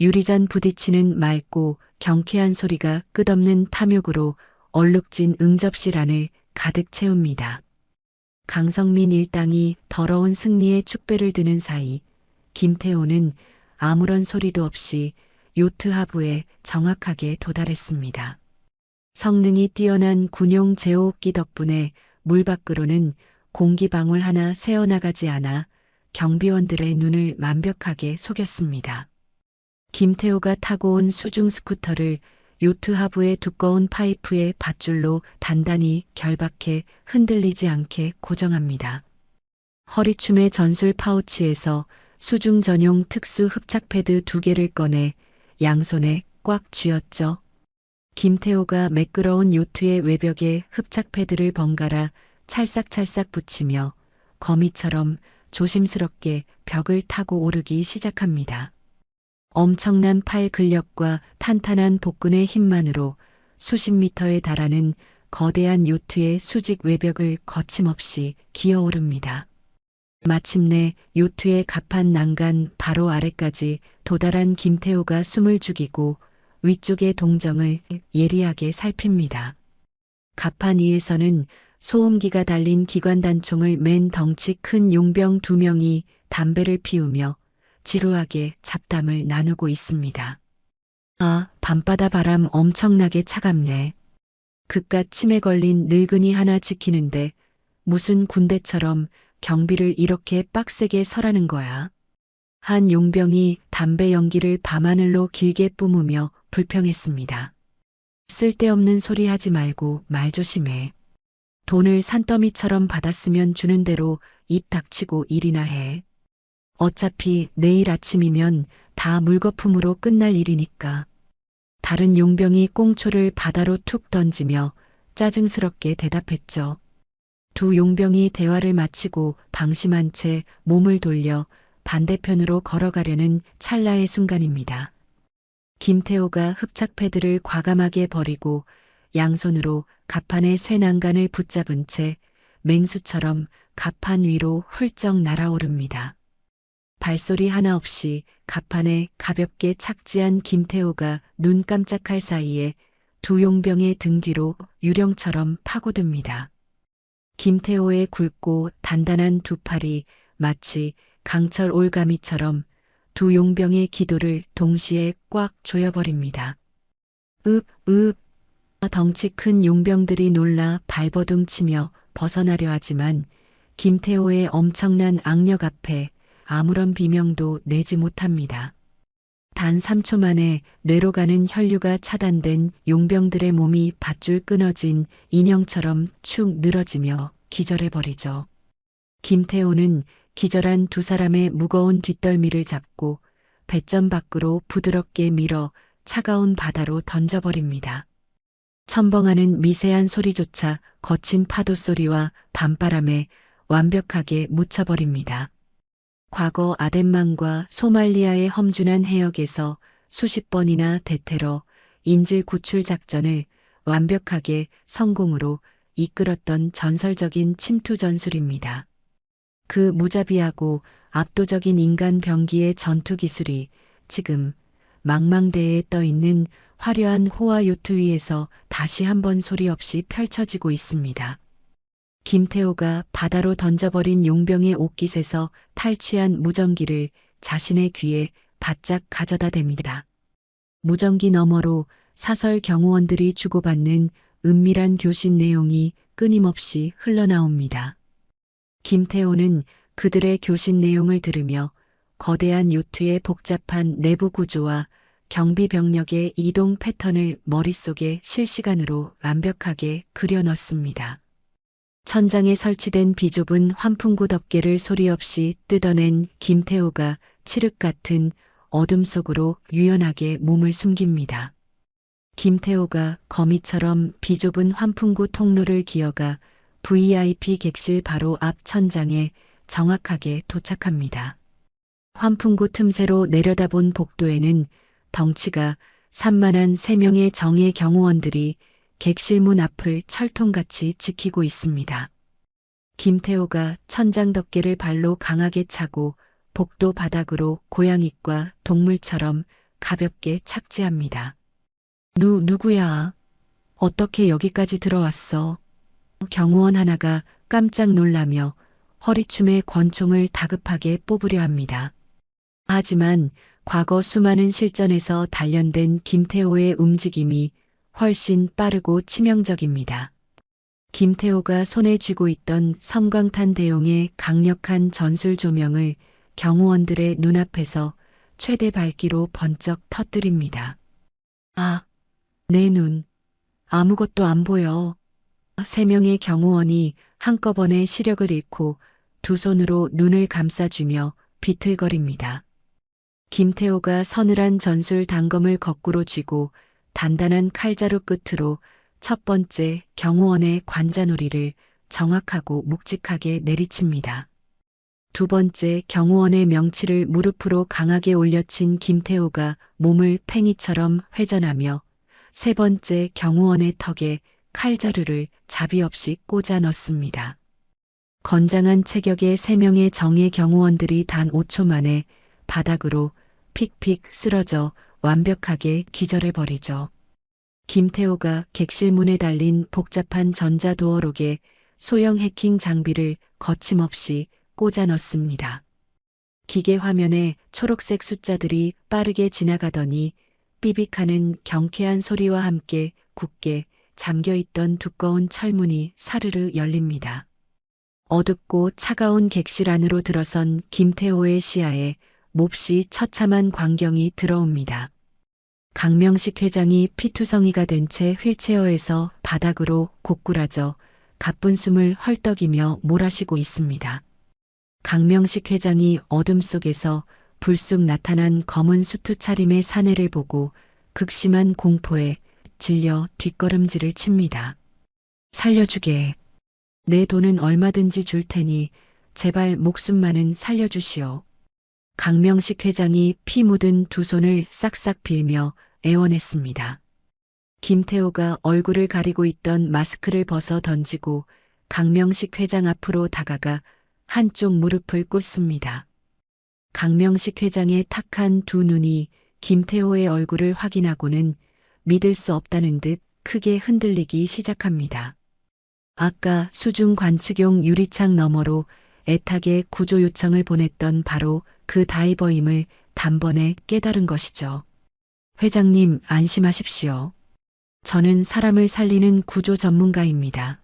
유리잔 부딪히는 맑고 경쾌한 소리가 끝없는 탐욕으로 얼룩진 응접실 안을 가득 채웁니다. 강성민 일당이 더러운 승리의 축배를 드는 사이 김태호는 아무런 소리도 없이 요트 하부에 정확하게 도달했습니다. 성능이 뛰어난 군용 제호흡기 덕분에 물 밖으로는 공기방울 하나 새어나가지 않아 경비원들의 눈을 완벽하게 속였습니다. 김태호가 타고 온 수중 스쿠터를 요트 하부의 두꺼운 파이프의 밧줄로 단단히 결박해 흔들리지 않게 고정합니다. 허리춤의 전술 파우치에서 수중 전용 특수 흡착 패드 2개를 꺼내 양손에 꽉 쥐었죠. 김태호가 매끄러운 요트의 외벽에 흡착 패드를 번갈아 찰싹찰싹 붙이며 거미처럼 조심스럽게 벽을 타고 오르기 시작합니다. 엄청난 팔 근력과 탄탄한 복근의 힘만으로 수십 미터에 달하는 거대한 요트의 수직 외벽을 거침없이 기어오릅니다. 마침내 요트의 갑판 난간 바로 아래까지 도달한 김태호가 숨을 죽이고 위쪽의 동정을 예리하게 살핍니다. 갑판 위에서는 소음기가 달린 기관단총을 맨 덩치 큰 용병 2명이 담배를 피우며 지루하게 잡담을 나누고 있습니다. 아, 밤바다 바람 엄청나게 차갑네. 그깟 침에 걸린 늙은이 하나 지키는데 무슨 군대처럼 경비를 이렇게 빡세게 서라는 거야. 한 용병이 담배 연기를 밤하늘로 길게 뿜으며 불평했습니다. 쓸데없는 소리 하지 말고 말 조심해. 돈을 산더미처럼 받았으면 주는 대로 입 닥치고 일이나 해. 어차피 내일 아침이면 다 물거품으로 끝날 일이니까. 다른 용병이 꽁초를 바다로 툭 던지며 짜증스럽게 대답했죠. 두 용병이 대화를 마치고 방심한 채 몸을 돌려 반대편으로 걸어가려는 찰나의 순간입니다. 김태호가 흡착 패드를 과감하게 버리고 양손으로 갑판의 쇠난간을 붙잡은 채 맹수처럼 갑판 위로 훌쩍 날아오릅니다. 발소리 하나 없이 갑판에 가볍게 착지한 김태호가 눈 깜짝할 사이에 두 용병의 등 뒤로 유령처럼 파고듭니다. 김태호의 굵고 단단한 두 팔이 마치 강철 올가미처럼 두 용병의 기도를 동시에 꽉 조여버립니다. 덩치 큰 용병들이 놀라 발버둥 치며 벗어나려 하지만 김태호의 엄청난 악력 앞에 아무런 비명도 내지 못합니다. 단 3초 만에 뇌로 가는 혈류가 차단된 용병들의 몸이 밧줄 끊어진 인형처럼 축 늘어지며 기절해버리죠. 김태호는 기절한 두 사람의 무거운 뒷덜미를 잡고 배점 밖으로 부드럽게 밀어 차가운 바다로 던져버립니다. 첨벙하는 미세한 소리조차 거친 파도 소리와 밤바람에 완벽하게 묻혀버립니다. 과거 아덴만과 소말리아의 험준한 해역에서 수십 번이나 대테러, 인질 구출 작전을 완벽하게 성공으로 이끌었던 전설적인 침투 전술입니다. 그 무자비하고 압도적인 인간 병기의 전투 기술이 지금 망망대해에 떠있는 화려한 호화 요트 위에서 다시 한번 소리 없이 펼쳐지고 있습니다. 김태호가 바다로 던져버린 용병의 옷깃에서 탈취한 무전기를 자신의 귀에 바짝 가져다 댑니다. 무전기 너머로 사설 경호원들이 주고받는 은밀한 교신 내용이 끊임없이 흘러나옵니다. 김태호는 그들의 교신 내용을 들으며 거대한 요트의 복잡한 내부 구조와 경비 병력의 이동 패턴을 머릿속에 실시간으로 완벽하게 그려 넣습니다. 천장에 설치된 비좁은 환풍구 덮개를 소리 없이 뜯어낸 김태호가 칠흑 같은 어둠 속으로 유연하게 몸을 숨깁니다. 김태호가 거미처럼 비좁은 환풍구 통로를 기어가 VIP 객실 바로 앞 천장에 정확하게 도착합니다. 환풍구 틈새로 내려다본 복도에는 덩치가 산만한 3명의 정예 경호원들이 객실 문 앞을 철통같이 지키고 있습니다. 김태호가 천장 덮개를 발로 강하게 차고 복도 바닥으로 고양이과 동물처럼 가볍게 착지합니다. 누구야? 어떻게 여기까지 들어왔어? 경호원 하나가 깜짝 놀라며 허리춤에 권총을 다급하게 뽑으려 합니다. 하지만 과거 수많은 실전에서 단련된 김태호의 움직임이 훨씬 빠르고 치명적입니다. 김태호가 손에 쥐고 있던 섬광탄 대용의 강력한 전술 조명을 경호원들의 눈앞에서 최대 밝기로 번쩍 터뜨립니다. 내 눈. 아무것도 안 보여. 3명의 경호원이 한꺼번에 시력을 잃고 두 손으로 눈을 감싸주며 비틀거립니다. 김태호가 서늘한 전술 단검을 거꾸로 쥐고 단단한 칼자루 끝으로 첫 번째 경호원의 관자놀이를 정확하고 묵직하게 내리칩니다. 두 번째 경호원의 명치를 무릎으로 강하게 올려친 김태호가 몸을 팽이처럼 회전하며 세 번째 경호원의 턱에 칼자루를 자비 없이 꽂아 넣습니다. 건장한 체격의 3명의 정예 경호원들이 단 5초 만에 바닥으로 픽픽 쓰러져 완벽하게 기절해버리죠. 김태호가 객실 문에 달린 복잡한 전자도어록에 소형 해킹 장비를 거침없이 꽂아 넣습니다. 기계 화면에 초록색 숫자들이 빠르게 지나가더니 삐빅하는 경쾌한 소리와 함께 굳게 잠겨있던 두꺼운 철문이 사르르 열립니다. 어둡고 차가운 객실 안으로 들어선 김태호의 시야에 몹시 처참한 광경이 들어옵니다. 강명식 회장이 피투성이가 된 채 휠체어에서 바닥으로 고꾸라져 가쁜 숨을 헐떡이며 몰아쉬고 있습니다. 강명식 회장이 어둠 속에서 불쑥 나타난 검은 수트 차림의 사내를 보고 극심한 공포에 질려 뒷걸음질을 칩니다. 살려주게. 내 돈은 얼마든지 줄 테니 제발 목숨만은 살려주시오. 강명식 회장이 피 묻은 두 손을 싹싹 빌며 애원했습니다. 김태호가 얼굴을 가리고 있던 마스크를 벗어 던지고 강명식 회장 앞으로 다가가 한쪽 무릎을 꿇습니다. 강명식 회장의 탁한 두 눈이 김태호의 얼굴을 확인하고는 믿을 수 없다는 듯 크게 흔들리기 시작합니다. 아까 수중 관측용 유리창 너머로 애타게 구조 요청을 보냈던 바로 그 다이버임을 단번에 깨달은 것이죠. 회장님, 안심하십시오. 저는 사람을 살리는 구조 전문가입니다.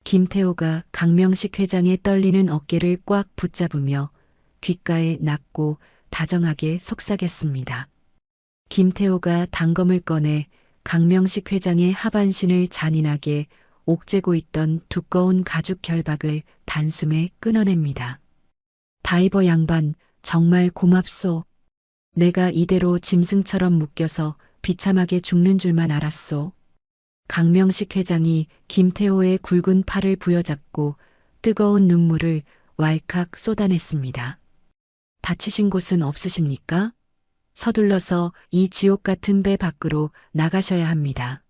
김태호가 강명식 회장의 떨리는 어깨를 꽉 붙잡으며 귓가에 낮고 다정하게 속삭였습니다. 김태호가 단검을 꺼내 강명식 회장의 하반신을 잔인하게 옥죄고 있던 두꺼운 가죽 결박을 단숨에 끊어냅니다. 다이버 양반, 정말 고맙소. 내가 이대로 짐승처럼 묶여서 비참하게 죽는 줄만 알았소. 강명식 회장이 김태호의 굵은 팔을 부여잡고 뜨거운 눈물을 왈칵 쏟아냈습니다. 다치신 곳은 없으십니까? 서둘러서 이 지옥 같은 배 밖으로 나가셔야 합니다.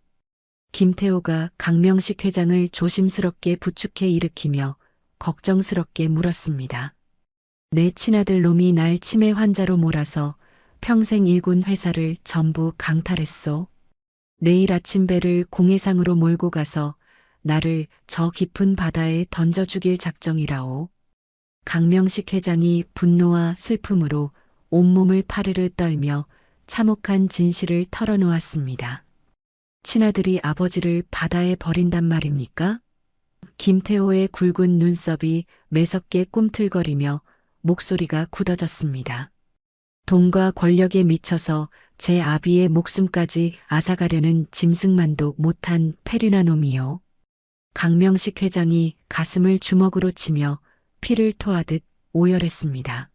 김태호가 강명식 회장을 조심스럽게 부축해 일으키며 걱정스럽게 물었습니다. 내 친아들 놈이 날 치매 환자로 몰아서 평생 일군 회사를 전부 강탈했소. 내일 아침 배를 공해상으로 몰고 가서 나를 저 깊은 바다에 던져 죽일 작정이라오. 강명식 회장이 분노와 슬픔으로 온몸을 파르르 떨며 참혹한 진실을 털어놓았습니다. 친아들이 아버지를 바다에 버린단 말입니까? 김태호의 굵은 눈썹이 매섭게 꿈틀거리며 목소리가 굳어졌습니다. 돈과 권력에 미쳐서 제 아비의 목숨까지 앗아가려는 짐승만도 못한 페류나 놈이요. 강명식 회장이 가슴을 주먹으로 치며 피를 토하듯 오열했습니다.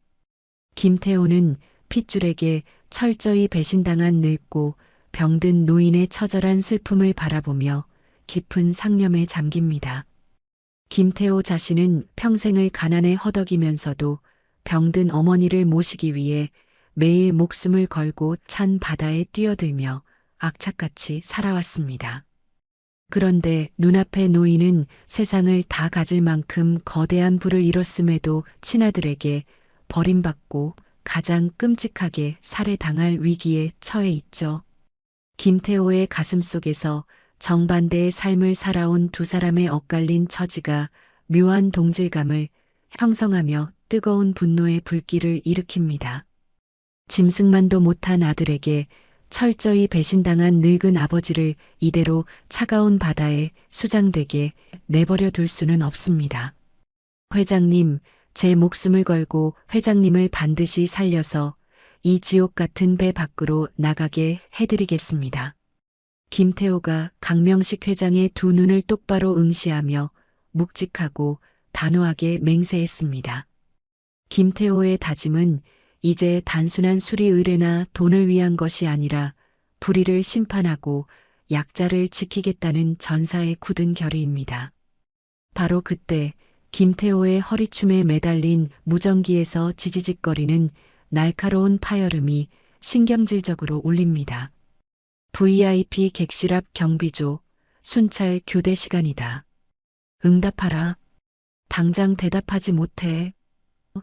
김태호는 핏줄에게 철저히 배신당한 늙고 병든 노인의 처절한 슬픔을 바라보며 깊은 상념에 잠깁니다. 김태호 자신은 평생을 가난에 허덕이면서도 병든 어머니를 모시기 위해 매일 목숨을 걸고 찬 바다에 뛰어들며 악착같이 살아왔습니다. 그런데 눈앞의 노인은 세상을 다 가질 만큼 거대한 부를 이뤘음에도 친아들에게 버림받고 가장 끔찍하게 살해당할 위기에 처해 있죠. 김태호의 가슴 속에서 정반대의 삶을 살아온 두 사람의 엇갈린 처지가 묘한 동질감을 형성하며 뜨거운 분노의 불길을 일으킵니다. 짐승만도 못한 아들에게 철저히 배신당한 늙은 아버지를 이대로 차가운 바다에 수장되게 내버려 둘 수는 없습니다. 회장님, 제 목숨을 걸고 회장님을 반드시 살려서 이 지옥 같은 배 밖으로 나가게 해드리겠습니다. 김태호가 강명식 회장의 두 눈을 똑바로 응시하며 묵직하고 단호하게 맹세했습니다. 김태호의 다짐은 이제 단순한 수리 의뢰나 돈을 위한 것이 아니라 불의를 심판하고 약자를 지키겠다는 전사의 굳은 결의입니다. 바로 그때 김태호의 허리춤에 매달린 무전기에서 지지직거리는 날카로운 파열음이 신경질적으로 울립니다. VIP 객실 앞 경비조, 순찰 교대 시간이다. 응답하라. 당장 대답하지 못해.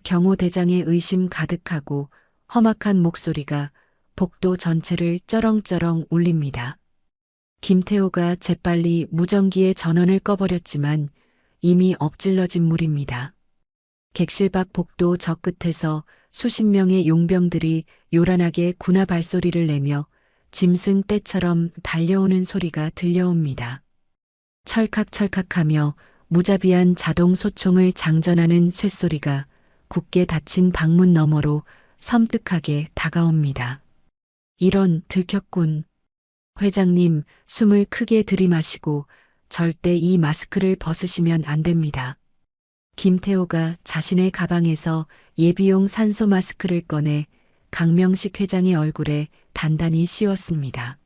경호대장의 의심 가득하고 험악한 목소리가 복도 전체를 쩌렁쩌렁 울립니다. 김태호가 재빨리 무전기의 전원을 꺼버렸지만 이미 엎질러진 물입니다. 객실 밖 복도 저 끝에서 수십 명의 용병들이 요란하게 군화 발소리를 내며 짐승 떼처럼 달려오는 소리가 들려옵니다. 철칵철칵하며 무자비한 자동 소총을 장전하는 쇳소리가 굳게 닫힌 방문 너머로 섬뜩하게 다가옵니다. 이런 들켰군. 회장님, 숨을 크게 들이마시고 절대 이 마스크를 벗으시면 안 됩니다. 김태호가 자신의 가방에서 예비용 산소 마스크를 꺼내 강명식 회장의 얼굴에 단단히 씌웠습니다.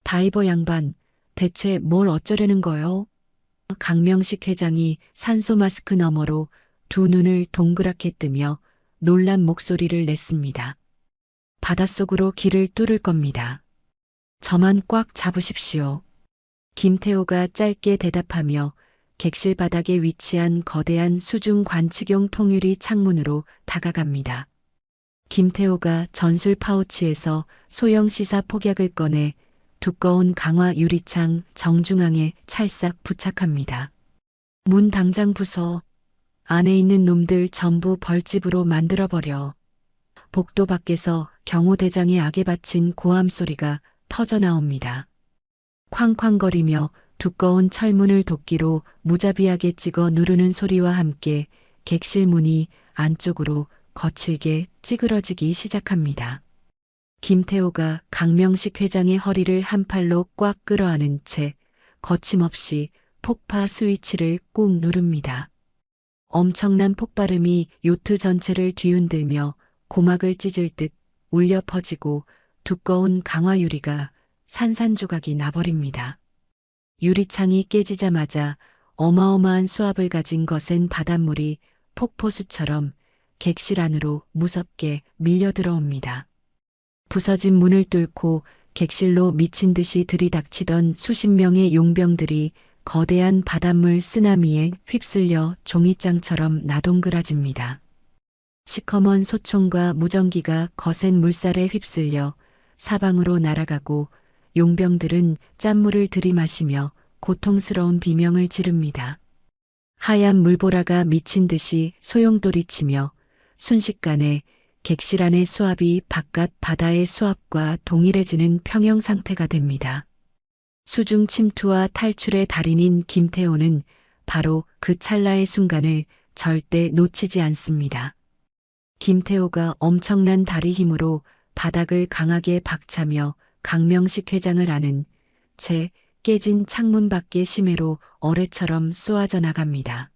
다이버 양반, 대체 뭘 어쩌려는 거요? 강명식 회장이 산소 마스크 너머로 두 눈을 동그랗게 뜨며 놀란 목소리를 냈습니다. 바닷속으로 길을 뚫을 겁니다. 저만 꽉 잡으십시오. 김태호가 짧게 대답하며 객실 바닥에 위치한 거대한 수중 관측용 통유리 창문으로 다가갑니다. 김태호가 전술 파우치에서 소형 시사 폭약을 꺼내 두꺼운 강화 유리창 정중앙에 찰싹 부착합니다. 문 당장 부숴. 안에 있는 놈들 전부 벌집으로 만들어버려. 복도 밖에서 경호대장의 악에 바친 고함 소리가 터져 나옵니다. 쾅쾅거리며 두꺼운 철문을 도끼로 무자비하게 찍어 누르는 소리와 함께 객실 문이 안쪽으로 거칠게 찌그러지기 시작합니다. 김태호가 강명식 회장의 허리를 한 팔로 꽉 끌어안은 채 거침없이 폭파 스위치를 꾹 누릅니다. 엄청난 폭발음이 요트 전체를 뒤흔들며 고막을 찢을 듯 울려 퍼지고 두꺼운 강화 유리가 산산조각이 나버립니다. 유리창이 깨지자마자 어마어마한 수압을 가진 거센 바닷물이 폭포수처럼 객실 안으로 무섭게 밀려 들어옵니다. 부서진 문을 뚫고 객실로 미친 듯이 들이닥치던 수십 명의 용병들이 거대한 바닷물 쓰나미에 휩쓸려 종이장처럼 나동그라집니다. 시커먼 소총과 무전기가 거센 물살에 휩쓸려 사방으로 날아가고 용병들은 짠물을 들이마시며 고통스러운 비명을 지릅니다. 하얀 물보라가 미친 듯이 소용돌이치며 순식간에 객실 안의 수압이 바깥 바다의 수압과 동일해지는 평형 상태가 됩니다. 수중 침투와 탈출의 달인인 김태호는 바로 그 찰나의 순간을 절대 놓치지 않습니다. 김태호가 엄청난 다리 힘으로 바닥을 강하게 박차며 강명식 회장을 안은 채 깨진 창문 밖의 심해로 어뢰처럼 쏘아져 나갑니다.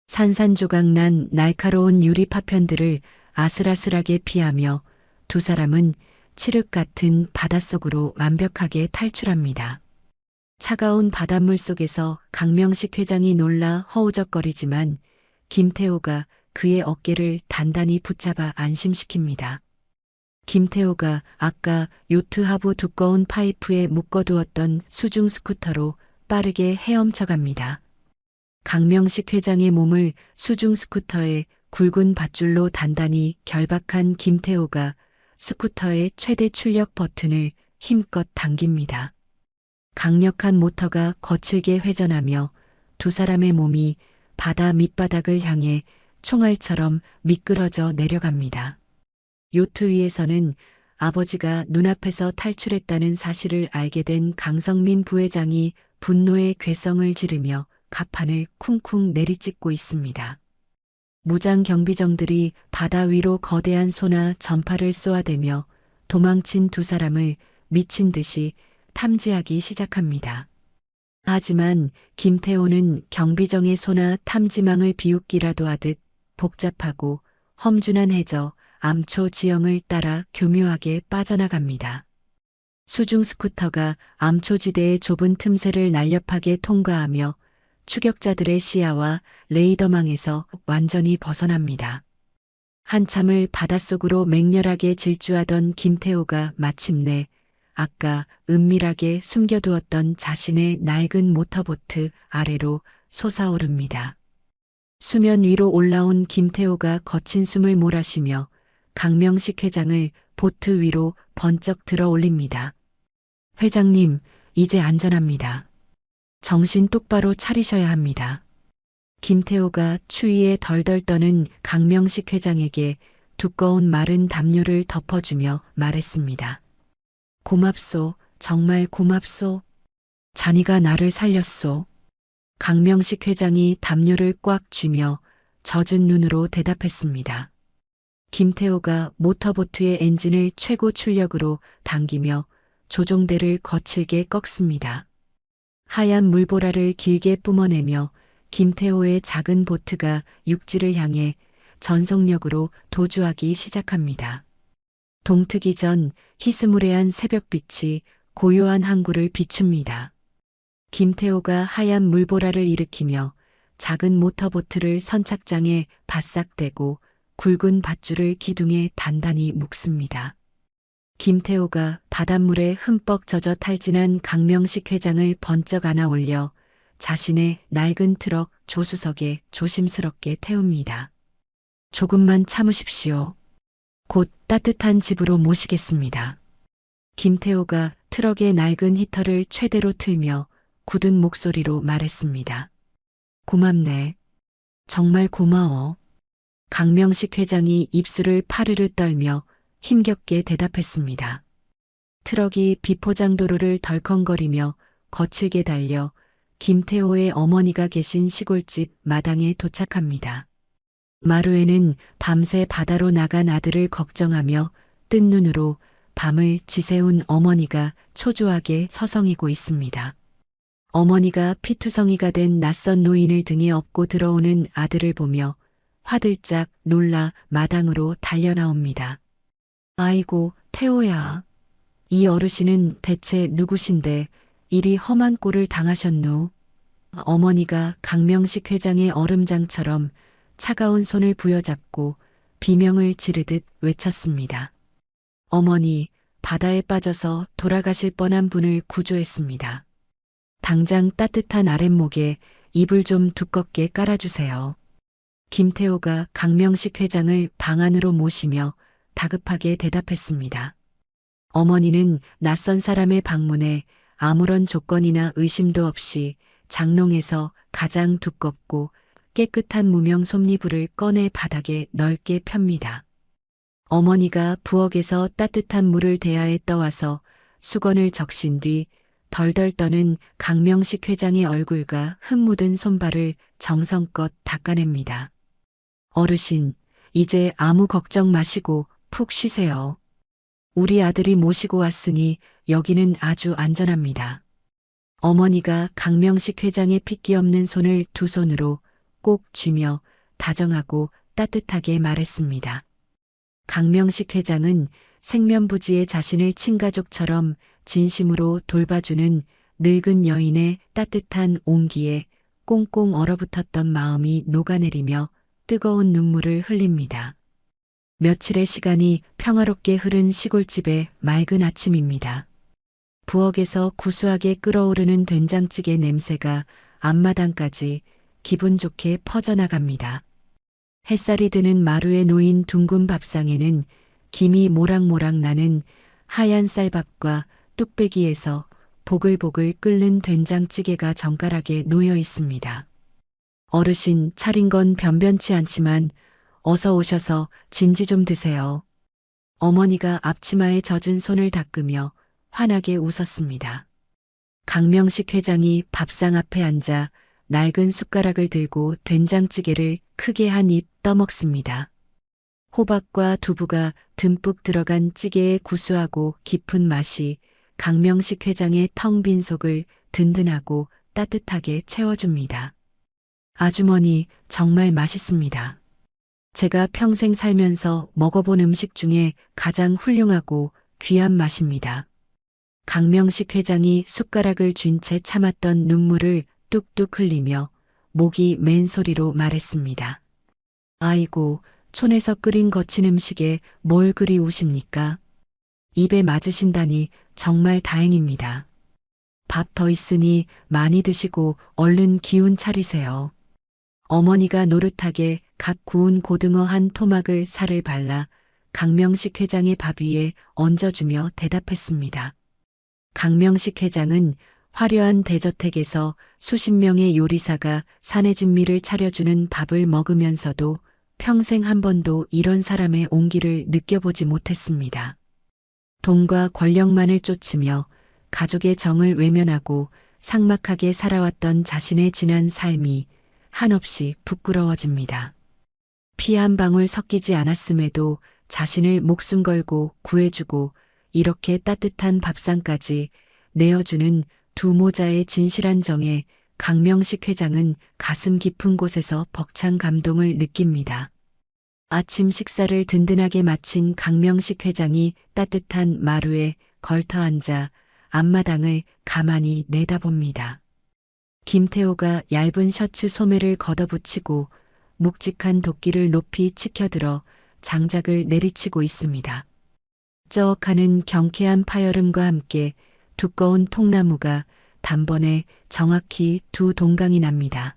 산산조각 난 날카로운 유리 파편들을 아슬아슬하게 피하며 두 사람은 칠흑 같은 바닷속으로 완벽하게 탈출합니다. 차가운 바닷물 속에서 강명식 회장이 놀라 허우적거리지만 김태호가 그의 어깨를 단단히 붙잡아 안심시킵니다. 김태호가 아까 요트 하부 두꺼운 파이프에 묶어두었던 수중 스쿠터로 빠르게 헤엄쳐 갑니다. 강명식 회장의 몸을 수중 스쿠터에 굵은 밧줄로 단단히 결박한 김태호가 스쿠터의 최대 출력 버튼을 힘껏 당깁니다. 강력한 모터가 거칠게 회전하며 두 사람의 몸이 바다 밑바닥을 향해 총알처럼 미끄러져 내려갑니다. 요트 위에서는 아버지가 눈앞에서 탈출했다는 사실을 알게 된 강성민 부회장이 분노의 괴성을 지르며 갑판을 쿵쿵 내리찍고 있습니다. 무장 경비정들이 바다 위로 거대한 소나 전파를 쏘아대며 도망친 두 사람을 미친 듯이 탐지하기 시작합니다. 하지만 김태호는 경비정의 소나 탐지망을 비웃기라도 하듯 복잡하고 험준한 해저 암초 지형을 따라 교묘하게 빠져나갑니다. 수중 스쿠터가 암초지대의 좁은 틈새를 날렵하게 통과하며 추격자들의 시야와 레이더망에서 완전히 벗어납니다. 한참을 바닷속으로 맹렬하게 질주하던 김태호가 마침내 아까 은밀하게 숨겨두었던 자신의 낡은 모터보트 아래로 솟아오릅니다. 수면 위로 올라온 김태호가 거친 숨을 몰아쉬며 강명식 회장을 보트 위로 번쩍 들어 올립니다. 회장님, 이제 안전합니다. 정신 똑바로 차리셔야 합니다. 김태호가 추위에 덜덜 떠는 강명식 회장에게 두꺼운 마른 담요를 덮어주며 말했습니다. 고맙소, 정말 고맙소. 자니가 나를 살렸소. 강명식 회장이 담요를 꽉 쥐며 젖은 눈으로 대답했습니다. 김태호가 모터보트의 엔진을 최고 출력으로 당기며 조종대를 거칠게 꺾습니다. 하얀 물보라를 길게 뿜어내며 김태호의 작은 보트가 육지를 향해 전속력으로 도주하기 시작합니다. 동트기 전 희스무레한 새벽빛이 고요한 항구를 비춥니다. 김태호가 하얀 물보라를 일으키며 작은 모터보트를 선착장에 바싹 대고 굵은 밧줄을 기둥에 단단히 묶습니다. 김태호가 바닷물에 흠뻑 젖어 탈진한 강명식 회장을 번쩍 안아 올려 자신의 낡은 트럭 조수석에 조심스럽게 태웁니다. 조금만 참으십시오. 곧 따뜻한 집으로 모시겠습니다. 김태호가 트럭의 낡은 히터를 최대로 틀며 굳은 목소리로 말했습니다. 고맙네. 정말 고마워. 강명식 회장이 입술을 파르르 떨며 힘겹게 대답했습니다. 트럭이 비포장도로를 덜컹거리며 거칠게 달려 김태호의 어머니가 계신 시골집 마당에 도착합니다. 마루에는 밤새 바다로 나간 아들을 걱정하며 뜬 눈으로 밤을 지새운 어머니가 초조하게 서성이고 있습니다. 어머니가 피투성이가 된 낯선 노인을 등에 업고 들어오는 아들을 보며 화들짝 놀라 마당으로 달려나옵니다. 아이고, 태호야. 이 어르신은 대체 누구신데 이리 험한 꼴을 당하셨누? 어머니가 강명식 회장의 얼음장처럼 차가운 손을 부여잡고 비명을 지르듯 외쳤습니다. 어머니, 바다에 빠져서 돌아가실 뻔한 분을 구조했습니다. 당장 따뜻한 아랫목에 이불 좀 두껍게 깔아주세요. 김태호가 강명식 회장을 방 안으로 모시며 다급하게 대답했습니다. 어머니는 낯선 사람의 방문에 아무런 조건이나 의심도 없이 장롱에서 가장 두껍고 깨끗한 무명 솜니불을 꺼내 바닥에 넓게 펴니다. 어머니가 부엌에서 따뜻한 물을 대야에 떠와서 수건을 적신 뒤 덜덜 떠는 강명식 회장의 얼굴과 흙 묻은 손발을 정성껏 닦아냅니다. 어르신, 이제 아무 걱정 마시고 푹 쉬세요. 우리 아들이 모시고 왔으니 여기는 아주 안전합니다. 어머니가 강명식 회장의 핏기 없는 손을 두 손으로 꼭 쥐며 다정하고 따뜻하게 말했습니다. 강명식 회장은 생면부지의 자신을 친가족처럼 진심으로 돌봐주는 늙은 여인의 따뜻한 온기에 꽁꽁 얼어붙었던 마음이 녹아내리며 뜨거운 눈물을 흘립니다. 며칠의 시간이 평화롭게 흐른 시골집의 맑은 아침입니다. 부엌에서 구수하게 끓어오르는 된장찌개 냄새가 앞마당까지 기분 좋게 퍼져나갑니다. 햇살이 드는 마루에 놓인 둥근 밥상에는 김이 모락모락 나는 하얀 쌀밥과 뚝배기에서 보글보글 끓는 된장찌개가 정갈하게 놓여 있습니다. 어르신, 차린 건 변변치 않지만 어서 오셔서 진지 좀 드세요. 어머니가 앞치마에 젖은 손을 닦으며 환하게 웃었습니다. 강명식 회장이 밥상 앞에 앉아 낡은 숟가락을 들고 된장찌개를 크게 한 입 떠먹습니다. 호박과 두부가 듬뿍 들어간 찌개의 구수하고 깊은 맛이 강명식 회장의 텅 빈 속을 든든하고 따뜻하게 채워줍니다. 아주머니, 정말 맛있습니다. 제가 평생 살면서 먹어본 음식 중에 가장 훌륭하고 귀한 맛입니다. 강명식 회장이 숟가락을 쥔 채 참았던 눈물을 뚝뚝 흘리며 목이 맨 소리로 말했습니다. 아이고, 촌에서 끓인 거친 음식에 뭘 그리 우십니까? 입에 맞으신다니 정말 다행입니다. 밥 더 있으니 많이 드시고 얼른 기운 차리세요. 어머니가 노릇하게 갓 구운 고등어 한 토막을 살을 발라 강명식 회장의 밥 위에 얹어주며 대답했습니다. 강명식 회장은 화려한 대저택에서 수십 명의 요리사가 산의 진미를 차려주는 밥을 먹으면서도 평생 한 번도 이런 사람의 온기를 느껴보지 못했습니다. 돈과 권력만을 쫓으며 가족의 정을 외면하고 삭막하게 살아왔던 자신의 지난 삶이 한없이 부끄러워집니다. 피 한 방울 섞이지 않았음에도 자신을 목숨 걸고 구해주고 이렇게 따뜻한 밥상까지 내어주는 두 모자의 진실한 정에 강명식 회장은 가슴 깊은 곳에서 벅찬 감동을 느낍니다. 아침 식사를 든든하게 마친 강명식 회장이 따뜻한 마루에 걸터 앉아 앞마당을 가만히 내다봅니다. 김태호가 얇은 셔츠 소매를 걷어붙이고 묵직한 도끼를 높이 치켜들어 장작을 내리치고 있습니다. 쩍하는 경쾌한 파열음과 함께 두꺼운 통나무가 단번에 정확히 두 동강이 납니다.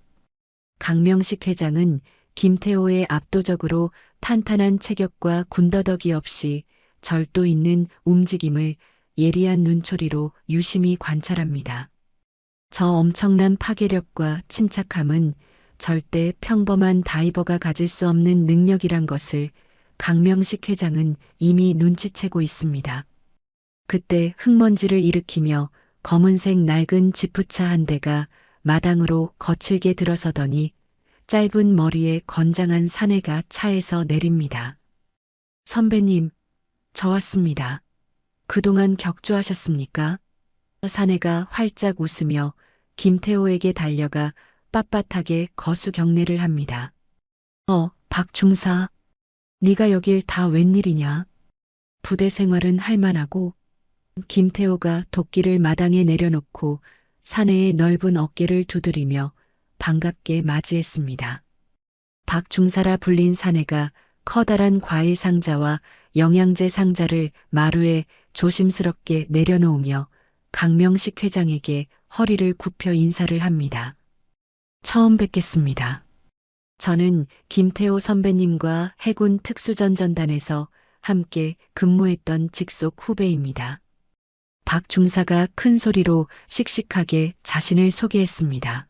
강명식 회장은 김태호의 압도적으로 탄탄한 체격과 군더더기 없이 절도 있는 움직임을 예리한 눈초리로 유심히 관찰합니다. 저 엄청난 파괴력과 침착함은 절대 평범한 다이버가 가질 수 없는 능력이란 것을 강명식 회장은 이미 눈치채고 있습니다. 그때 흙먼지를 일으키며 검은색 낡은 지프차 한 대가 마당으로 거칠게 들어서더니 짧은 머리에 건장한 사내가 차에서 내립니다. 선배님, 저 왔습니다. 그동안 격조하셨습니까? 사내가 활짝 웃으며 김태호에게 달려가 빳빳하게 거수 경례를 합니다. 박중사, 네가 여길 다 웬일이냐? 부대 생활은 할만하고. 김태호가 도끼를 마당에 내려놓고 사내의 넓은 어깨를 두드리며 반갑게 맞이했습니다. 박중사라 불린 사내가 커다란 과일 상자와 영양제 상자를 마루에 조심스럽게 내려놓으며 강명식 회장에게 허리를 굽혀 인사를 합니다. 처음 뵙겠습니다. 저는 김태호 선배님과 해군 특수전전단에서 함께 근무했던 직속 후배입니다. 박 중사가 큰 소리로 씩씩하게 자신을 소개했습니다.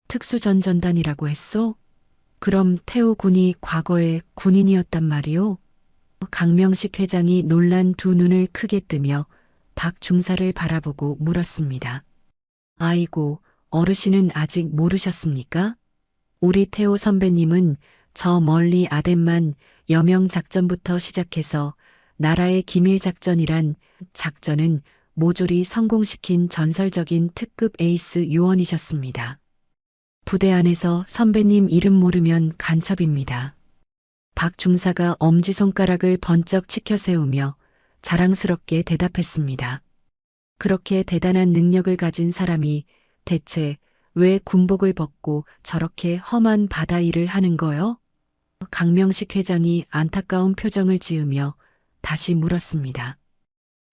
특수전전단이라고 했소? 그럼 태호 군이 과거에 군인이었단 말이오? 강명식 회장이 놀란 두 눈을 크게 뜨며 박 중사를 바라보고 물었습니다. 아이고, 어르신은 아직 모르셨습니까? 우리 태호 선배님은 저 멀리 아덴만 여명 작전부터 시작해서 나라의 기밀 작전이란 작전은 모조리 성공시킨 전설적인 특급 에이스 요원이셨습니다. 부대 안에서 선배님 이름 모르면 간첩입니다. 박 중사가 엄지손가락을 번쩍 치켜 세우며 자랑스럽게 대답했습니다. 그렇게 대단한 능력을 가진 사람이 대체 왜 군복을 벗고 저렇게 험한 바다 일을 하는 거요? 강명식 회장이 안타까운 표정을 지으며 다시 물었습니다.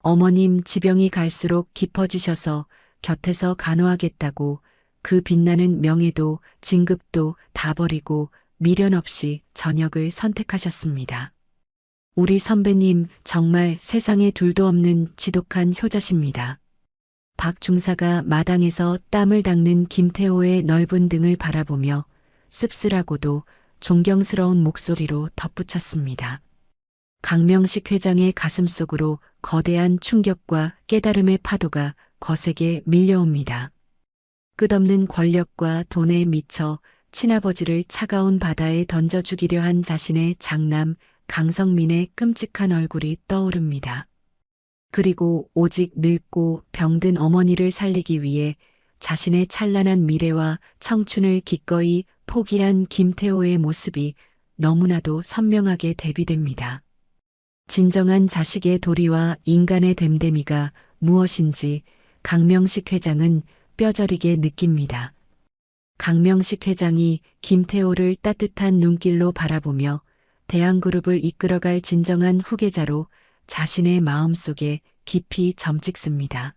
어머님 지병이 갈수록 깊어지셔서 곁에서 간호하겠다고 그 빛나는 명예도 진급도 다 버리고 미련 없이 전역을 선택하셨습니다. 우리 선배님 정말 세상에 둘도 없는 지독한 효자십니다. 박 중사가 마당에서 땀을 닦는 김태호의 넓은 등을 바라보며 씁쓸하고도 존경스러운 목소리로 덧붙였습니다. 강명식 회장의 가슴속으로 거대한 충격과 깨달음의 파도가 거세게 밀려옵니다. 끝없는 권력과 돈에 미쳐 친아버지를 차가운 바다에 던져 죽이려 한 자신의 장남 강성민의 끔찍한 얼굴이 떠오릅니다. 그리고 오직 늙고 병든 어머니를 살리기 위해 자신의 찬란한 미래와 청춘을 기꺼이 포기한 김태호의 모습이 너무나도 선명하게 대비됩니다. 진정한 자식의 도리와 인간의 됨됨이가 무엇인지 강명식 회장은 뼈저리게 느낍니다. 강명식 회장이 김태호를 따뜻한 눈길로 바라보며 대한그룹을 이끌어갈 진정한 후계자로 자신의 마음속에 깊이 점찍습니다.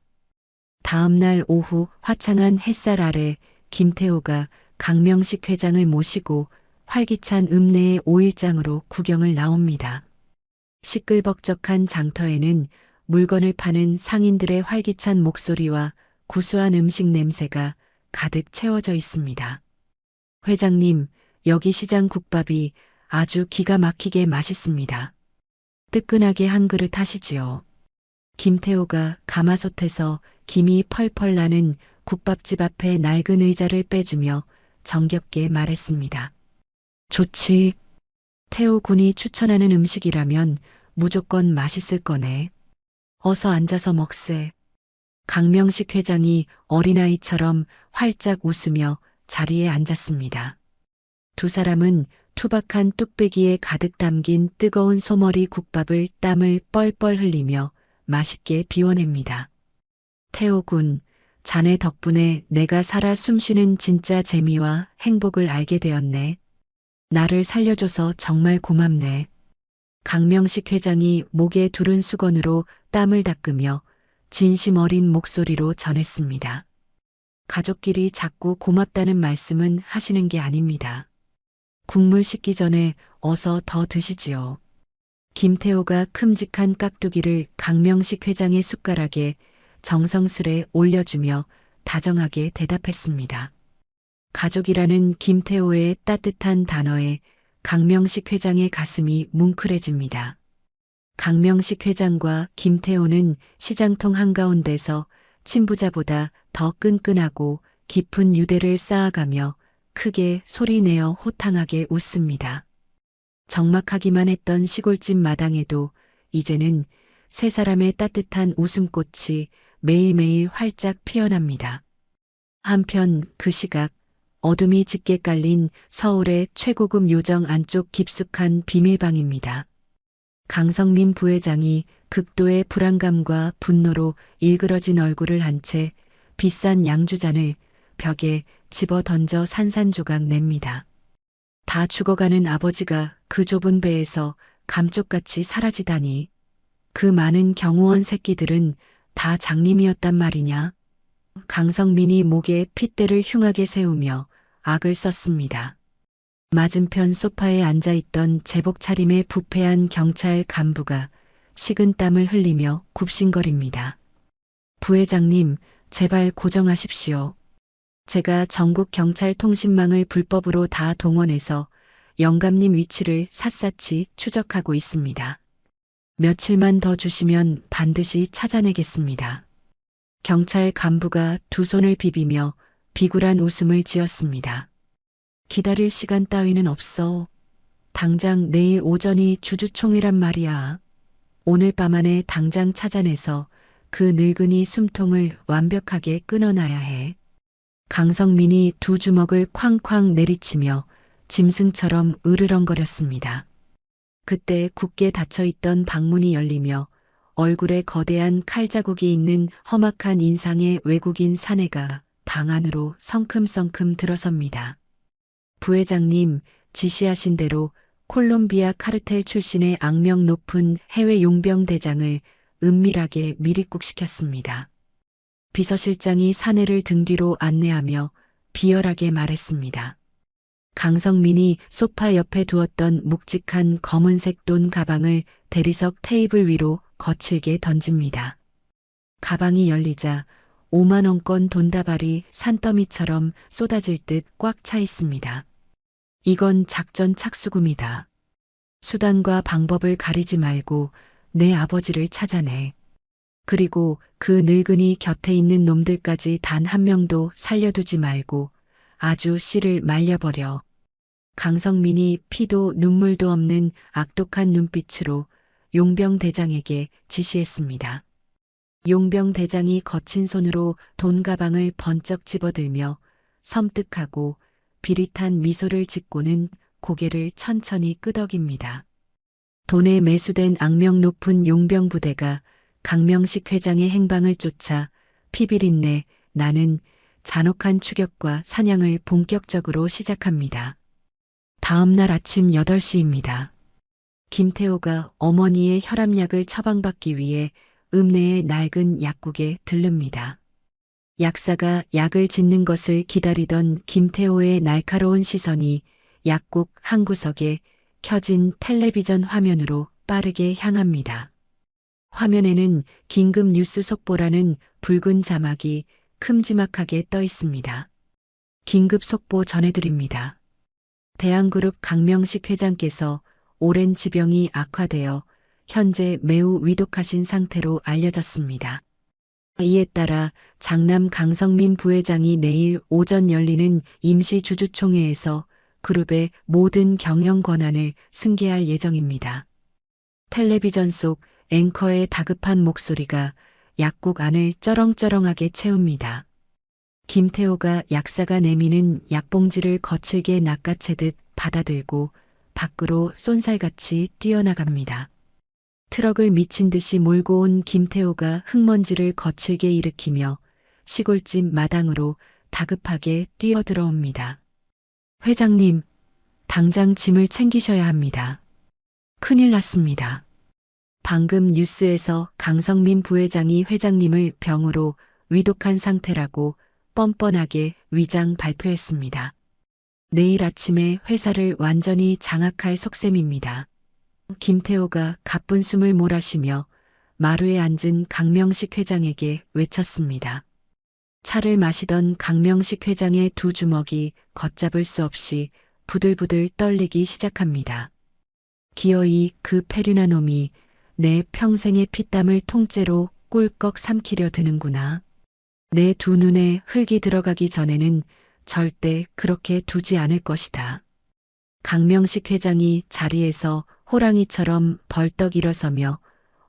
다음 날 오후 화창한 햇살 아래 김태호가 강명식 회장을 모시고 활기찬 읍내의 오일장으로 구경을 나옵니다. 시끌벅적한 장터에는 물건을 파는 상인들의 활기찬 목소리와 구수한 음식 냄새가 가득 채워져 있습니다. 회장님, 여기 시장 국밥이 아주 기가 막히게 맛있습니다. 뜨끈하게 한 그릇 하시지요. 김태호가 가마솥에서 김이 펄펄 나는 국밥집 앞에 낡은 의자를 빼주며 정겹게 말했습니다. 좋지. 태호 군이 추천하는 음식이라면 무조건 맛있을 거네. 어서 앉아서 먹세. 강명식 회장이 어린아이처럼 활짝 웃으며 자리에 앉았습니다. 두 사람은 투박한 뚝배기에 가득 담긴 뜨거운 소머리 국밥을 땀을 뻘뻘 흘리며 맛있게 비워냅니다. 태호 군, 자네 덕분에 내가 살아 숨쉬는 진짜 재미와 행복을 알게 되었네. 나를 살려줘서 정말 고맙네. 강명식 회장이 목에 두른 수건으로 땀을 닦으며 진심 어린 목소리로 전했습니다. 가족끼리 자꾸 고맙다는 말씀은 하시는 게 아닙니다. 국물 식기 전에 어서 더 드시지요. 김태호가 큼직한 깍두기를 강명식 회장의 숟가락에 정성스레 올려주며 다정하게 대답했습니다. 가족이라는 김태호의 따뜻한 단어에 강명식 회장의 가슴이 뭉클해집니다. 강명식 회장과 김태호는 시장통 한가운데서 친부자보다 더 끈끈하고 깊은 유대를 쌓아가며 크게 소리내어 호탕하게 웃습니다. 적막하기만 했던 시골집 마당에도 이제는 세 사람의 따뜻한 웃음꽃이 매일매일 활짝 피어납니다. 한편 그 시각 어둠이 짙게 깔린 서울의 최고급 요정 안쪽 깊숙한 비밀방입니다. 강성민 부회장이 극도의 불안감과 분노로 일그러진 얼굴을 한 채 비싼 양주잔을 벽에 집어 던져 산산조각 냅니다. 다 죽어가는 아버지가 그 좁은 배에서 감쪽같이 사라지다니. 그 많은 경호원 새끼들은 다 장님이었단 말이냐. 강성민이 목에 핏대를 흉하게 세우며 악을 썼습니다. 맞은편 소파에 앉아있던 제복 차림의 부패한 경찰 간부가 식은땀을 흘리며 굽신거립니다. 부회장님, 제발 고정하십시오. 제가 전국 경찰 통신망을 불법으로 다 동원해서 영감님 위치를 샅샅이 추적하고 있습니다. 며칠만 더 주시면 반드시 찾아내겠습니다. 경찰 간부가 두 손을 비비며 비굴한 웃음을 지었습니다. 기다릴 시간 따위는 없어. 당장 내일 오전이 주주총회란 말이야. 오늘 밤 안에 당장 찾아내서 그 늙은이 숨통을 완벽하게 끊어놔야 해. 강성민이 두 주먹을 쾅쾅 내리치며 짐승처럼 으르렁거렸습니다. 그때 굳게 닫혀있던 방문이 열리며 얼굴에 거대한 칼자국이 있는 험악한 인상의 외국인 사내가 방 안으로 성큼성큼 들어섭니다. 부회장님, 지시하신 대로 콜롬비아 카르텔 출신의 악명 높은 해외 용병 대장을 은밀하게 미리국시켰습니다. 비서실장이 사내를 등 뒤로 안내하며 비열하게 말했습니다. 강성민이 소파 옆에 두었던 묵직한 검은색 돈 가방을 대리석 테이블 위로 거칠게 던집니다. 가방이 열리자 5만 원권 돈다발이 산더미처럼 쏟아질 듯 꽉 차 있습니다. 이건 작전 착수금이다. 수단과 방법을 가리지 말고 내 아버지를 찾아내. 그리고 그 늙은이 곁에 있는 놈들까지 단 한 명도 살려두지 말고 아주 씨를 말려버려. 강성민이 피도 눈물도 없는 악독한 눈빛으로 용병 대장에게 지시했습니다. 용병 대장이 거친 손으로 돈 가방을 번쩍 집어들며 섬뜩하고 비릿한 미소를 짓고는 고개를 천천히 끄덕입니다. 돈에 매수된 악명 높은 용병 부대가 강명식 회장의 행방을 쫓아 피비린내 나는 잔혹한 추격과 사냥을 본격적으로 시작합니다. 다음 날 아침 8시입니다. 김태호가 어머니의 혈압약을 처방받기 위해 읍내의 낡은 약국에 들릅니다. 약사가 약을 짓는 것을 기다리던 김태호의 날카로운 시선이 약국 한 구석에 켜진 텔레비전 화면으로 빠르게 향합니다. 화면에는 긴급 뉴스 속보라는 붉은 자막이 큼지막하게 떠 있습니다. 긴급 속보 전해드립니다. 대한그룹 강명식 회장께서 오랜 지병이 악화되어 현재 매우 위독하신 상태로 알려졌습니다. 이에 따라 장남 강성민 부회장이 내일 오전 열리는 임시 주주총회에서 그룹의 모든 경영 권한을 승계할 예정입니다. 텔레비전 속 앵커의 다급한 목소리가 약국 안을 쩌렁쩌렁하게 채웁니다. 김태호가 약사가 내미는 약봉지를 거칠게 낚아채듯 받아들고 밖으로 쏜살같이 뛰어나갑니다. 트럭을 미친 듯이 몰고 온 김태호가 흙먼지를 거칠게 일으키며 시골집 마당으로 다급하게 뛰어들어옵니다. 회장님, 당장 짐을 챙기셔야 합니다. 큰일 났습니다. 방금 뉴스에서 강성민 부회장이 회장님을 병으로 위독한 상태라고 뻔뻔하게 위장 발표했습니다. 내일 아침에 회사를 완전히 장악할 속셈입니다. 김태호가 가쁜 숨을 몰아쉬며 마루에 앉은 강명식 회장에게 외쳤습니다. 차를 마시던 강명식 회장의 두 주먹이 걷잡을 수 없이 부들부들 떨리기 시작합니다. 기어이 그 패륜한 놈이 내 평생의 피땀을 통째로 꿀꺽 삼키려 드는구나. 내 두 눈에 흙이 들어가기 전에는 절대 그렇게 두지 않을 것이다. 강명식 회장이 자리에서 호랑이처럼 벌떡 일어서며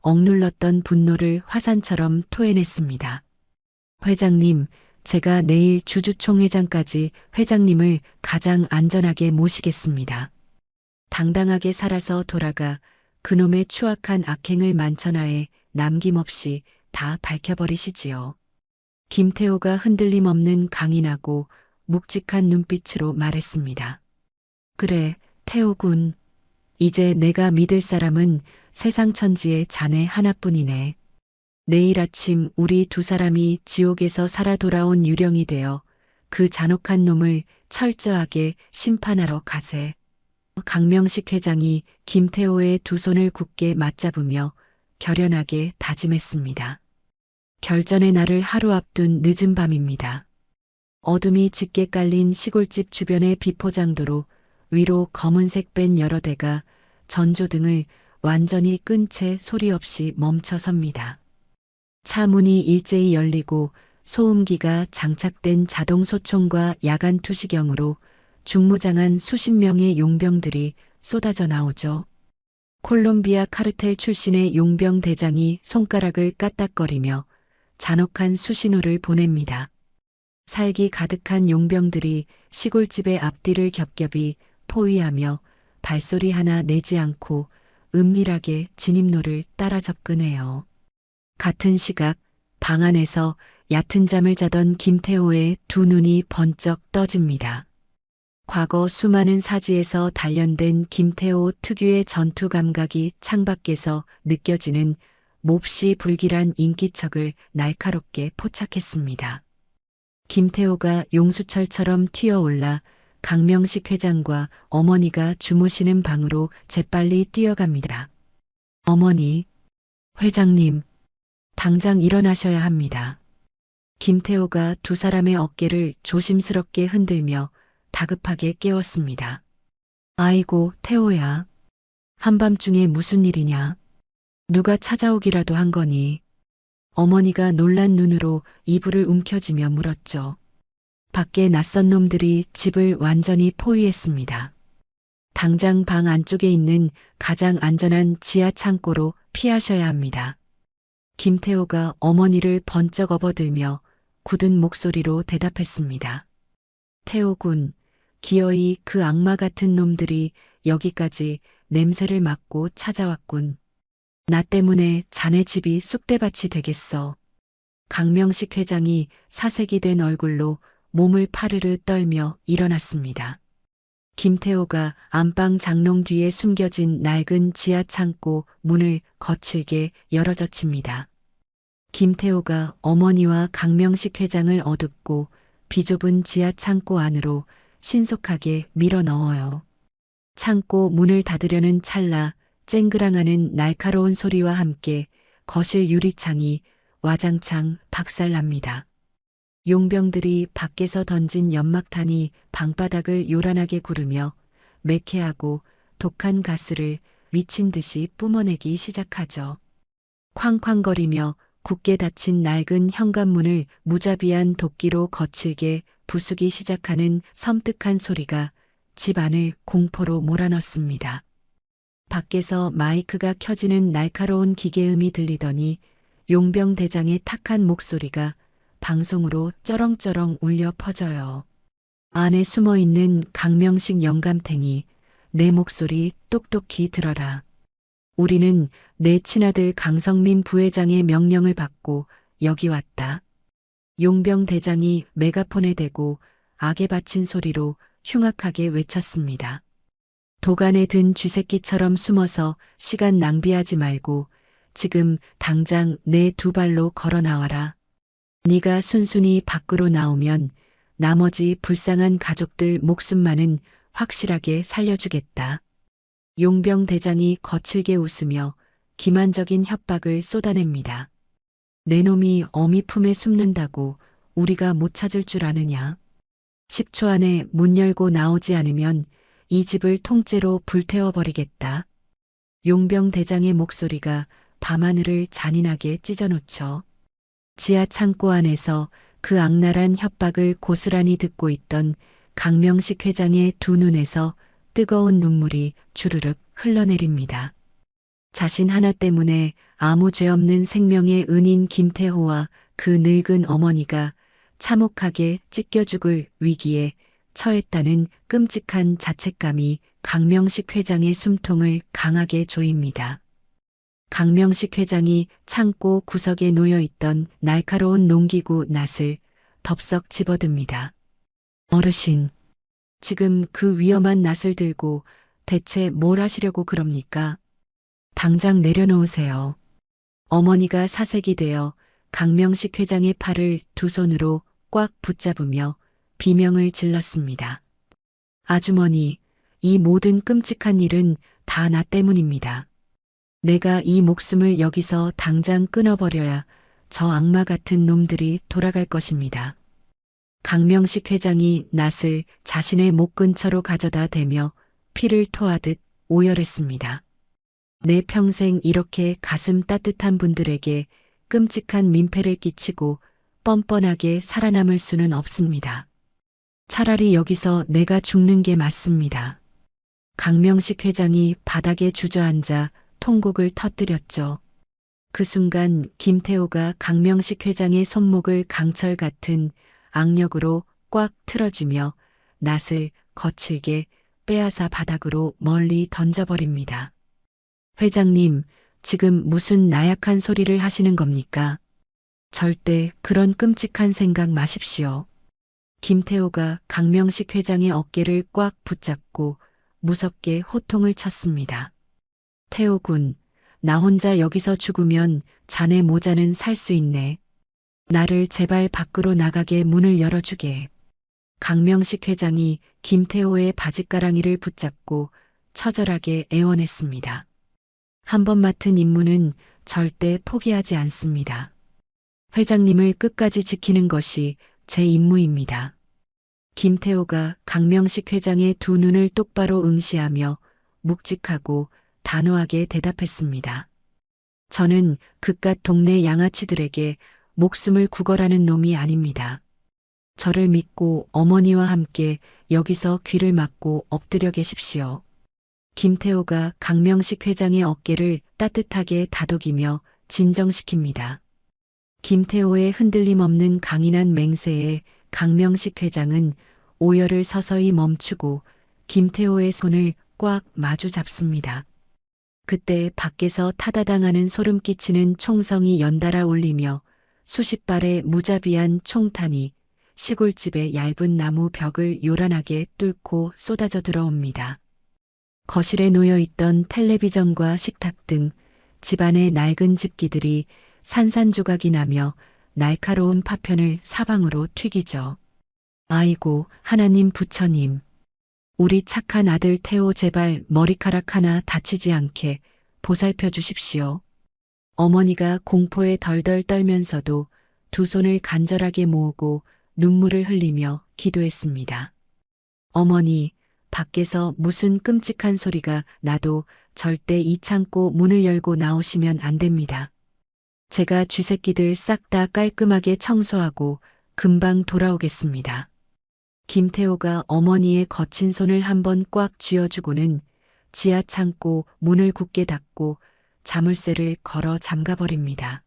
억눌렀던 분노를 화산처럼 토해냈습니다. 회장님, 제가 내일 주주총회장까지 회장님을 가장 안전하게 모시겠습니다. 당당하게 살아서 돌아가 그놈의 추악한 악행을 만천하에 남김없이 다 밝혀버리시지요. 김태호가 흔들림 없는 강인하고 묵직한 눈빛으로 말했습니다. 그래, 태호군. 이제 내가 믿을 사람은 세상 천지에 자네 하나뿐이네. 내일 아침 우리 두 사람이 지옥에서 살아 돌아온 유령이 되어 그 잔혹한 놈을 철저하게 심판하러 가세. 강명식 회장이 김태호의 두 손을 굳게 맞잡으며 결연하게 다짐했습니다. 결전의 날을 하루 앞둔 늦은 밤입니다. 어둠이 짙게 깔린 시골집 주변의 비포장도로 위로 검은색 밴 여러 대가 전조등을 완전히 끈 채 소리 없이 멈춰 섭니다. 차 문이 일제히 열리고 소음기가 장착된 자동 소총과 야간 투시경으로 중무장한 수십 명의 용병들이 쏟아져 나오죠. 콜롬비아 카르텔 출신의 용병 대장이 손가락을 까딱거리며 잔혹한 수신호를 보냅니다. 살기 가득한 용병들이 시골집의 앞뒤를 겹겹이 포위하며 발소리 하나 내지 않고 은밀하게 진입로를 따라 접근해요. 같은 시각 방 안에서 얕은 잠을 자던 김태호의 두 눈이 번쩍 떠집니다. 과거 수많은 사지에서 단련된 김태호 특유의 전투 감각이 창밖에서 느껴지는 몹시 불길한 인기척을 날카롭게 포착했습니다. 김태호가 용수철처럼 튀어올라 강명식 회장과 어머니가 주무시는 방으로 재빨리 뛰어갑니다. 어머니, 회장님, 당장 일어나셔야 합니다. 김태호가 두 사람의 어깨를 조심스럽게 흔들며 다급하게 깨웠습니다. 아이고, 태호야. 한밤중에 무슨 일이냐? 누가 찾아오기라도 한 거니? 어머니가 놀란 눈으로 이불을 움켜쥐며 물었죠. 밖에 낯선 놈들이 집을 완전히 포위했습니다. 당장 방 안쪽에 있는 가장 안전한 지하 창고로 피하셔야 합니다. 김태호가 어머니를 번쩍 업어들며 굳은 목소리로 대답했습니다. 태호군, 기어이 그 악마 같은 놈들이 여기까지 냄새를 맡고 찾아왔군. 나 때문에 자네 집이 쑥대밭이 되겠어. 강명식 회장이 사색이 된 얼굴로 몸을 파르르 떨며 일어났습니다. 김태호가 안방 장롱 뒤에 숨겨진 낡은 지하 창고 문을 거칠게 열어젖힙니다. 김태호가 어머니와 강명식 회장을 어둡고 비좁은 지하 창고 안으로 신속하게 밀어 넣어요. 창고 문을 닫으려는 찰나 쨍그랑하는 날카로운 소리와 함께 거실 유리창이 와장창 박살납니다. 용병들이 밖에서 던진 연막탄이 방바닥을 요란하게 구르며 매캐하고 독한 가스를 미친 듯이 뿜어내기 시작하죠. 쾅쾅거리며 굳게 닫힌 낡은 현관문을 무자비한 도끼로 거칠게 부수기 시작하는 섬뜩한 소리가 집 안을 공포로 몰아넣습니다. 밖에서 마이크가 켜지는 날카로운 기계음이 들리더니 용병 대장의 탁한 목소리가 방송으로 쩌렁쩌렁 울려 퍼져요. 안에 숨어있는 강명식 영감탱이, 내 목소리 똑똑히 들어라. 우리는 내 친아들 강성민 부회장의 명령을 받고 여기 왔다. 용병 대장이 메가폰에 대고 악에 바친 소리로 흉악하게 외쳤습니다. 도간에 든 쥐새끼처럼 숨어서 시간 낭비하지 말고 지금 당장 내 두 발로 걸어 나와라. 네가 순순히 밖으로 나오면 나머지 불쌍한 가족들 목숨만은 확실하게 살려주겠다. 용병 대장이 거칠게 웃으며 기만적인 협박을 쏟아냅니다. 내 놈이 어미 품에 숨는다고 우리가 못 찾을 줄 아느냐. 10초 안에 문 열고 나오지 않으면 이 집을 통째로 불태워버리겠다. 용병 대장의 목소리가 밤하늘을 잔인하게 찢어놓죠. 지하 창고 안에서 그 악랄한 협박을 고스란히 듣고 있던 강명식 회장의 두 눈에서 뜨거운 눈물이 주르륵 흘러내립니다. 자신 하나 때문에 아무 죄 없는 생명의 은인 김태호와 그 늙은 어머니가 참혹하게 찢겨 죽을 위기에 처했다는 끔찍한 자책감이 강명식 회장의 숨통을 강하게 조입니다. 강명식 회장이 창고 구석에 놓여 있던 날카로운 농기구 낫을 덥석 집어듭니다. 어르신, 지금 그 위험한 낫을 들고 대체 뭘 하시려고 그럽니까? 당장 내려놓으세요. 어머니가 사색이 되어 강명식 회장의 팔을 두 손으로 꽉 붙잡으며 비명을 질렀습니다. 아주머니, 이 모든 끔찍한 일은 다 나 때문입니다. 내가 이 목숨을 여기서 당장 끊어버려야 저 악마 같은 놈들이 돌아갈 것입니다. 강명식 회장이 낫을 자신의 목 근처로 가져다 대며 피를 토하듯 오열했습니다. 내 평생 이렇게 가슴 따뜻한 분들에게 끔찍한 민폐를 끼치고 뻔뻔하게 살아남을 수는 없습니다. 차라리 여기서 내가 죽는 게 맞습니다. 강명식 회장이 바닥에 주저앉아 통곡을 터뜨렸죠. 그 순간 김태호가 강명식 회장의 손목을 강철 같은 악력으로 꽉 틀어쥐며 낫을 거칠게 빼앗아 바닥으로 멀리 던져버립니다. 회장님, 지금 무슨 나약한 소리를 하시는 겁니까? 절대 그런 끔찍한 생각 마십시오. 김태호가 강명식 회장의 어깨를 꽉 붙잡고 무섭게 호통을 쳤습니다. 태호군, 나 혼자 여기서 죽으면 자네 모자는 살 수 있네. 나를 제발 밖으로 나가게 문을 열어주게. 강명식 회장이 김태호의 바짓가랑이를 붙잡고 처절하게 애원했습니다. 한 번 맡은 임무는 절대 포기하지 않습니다. 회장님을 끝까지 지키는 것이 제 임무입니다. 김태호가 강명식 회장의 두 눈을 똑바로 응시하며 묵직하고 단호하게 대답했습니다. 저는 그깟 동네 양아치들에게 목숨을 구걸하는 놈이 아닙니다. 저를 믿고 어머니와 함께 여기서 귀를 막고 엎드려 계십시오. 김태호가 강명식 회장의 어깨를 따뜻하게 다독이며 진정시킵니다. 김태호의 흔들림 없는 강인한 맹세에 강명식 회장은 오열을 서서히 멈추고 김태호의 손을 꽉 마주 잡습니다. 그때 밖에서 타다당하는 소름 끼치는 총성이 연달아 울리며 수십 발의 무자비한 총탄이 시골집의 얇은 나무 벽을 요란하게 뚫고 쏟아져 들어옵니다. 거실에 놓여있던 텔레비전과 식탁 등 집안의 낡은 집기들이 산산조각이 나며 날카로운 파편을 사방으로 튀기죠. 아이고, 하나님 부처님. 우리 착한 아들 태호 제발 머리카락 하나 다치지 않게 보살펴 주십시오. 어머니가 공포에 덜덜 떨면서도 두 손을 간절하게 모으고 눈물을 흘리며 기도했습니다. 어머니, 밖에서 무슨 끔찍한 소리가 나도 절대 이 창고 문을 열고 나오시면 안 됩니다. 제가 쥐새끼들 싹 다 깔끔하게 청소하고 금방 돌아오겠습니다. 김태호가 어머니의 거친 손을 한번 꽉 쥐어주고는 지하 창고 문을 굳게 닫고 자물쇠를 걸어 잠가버립니다.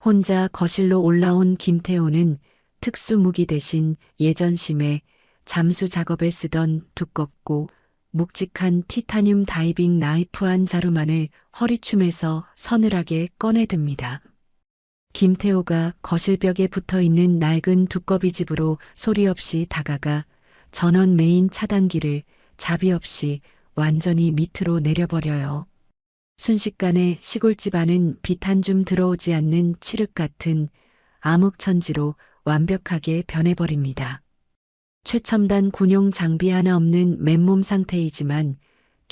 혼자 거실로 올라온 김태호는 특수 무기 대신 예전심에 잠수 작업에 쓰던 두껍고 묵직한 티타늄 다이빙 나이프한 자루만을 허리춤에서 서늘하게 꺼내듭니다. 김태호가 거실벽에 붙어있는 낡은 두꺼비집으로 소리 없이 다가가 전원 메인 차단기를 자비 없이 완전히 밑으로 내려버려요. 순식간에 시골집 안은 빛 한 줌 들어오지 않는 칠흑 같은 암흑천지로 완벽하게 변해버립니다. 최첨단 군용 장비 하나 없는 맨몸 상태이지만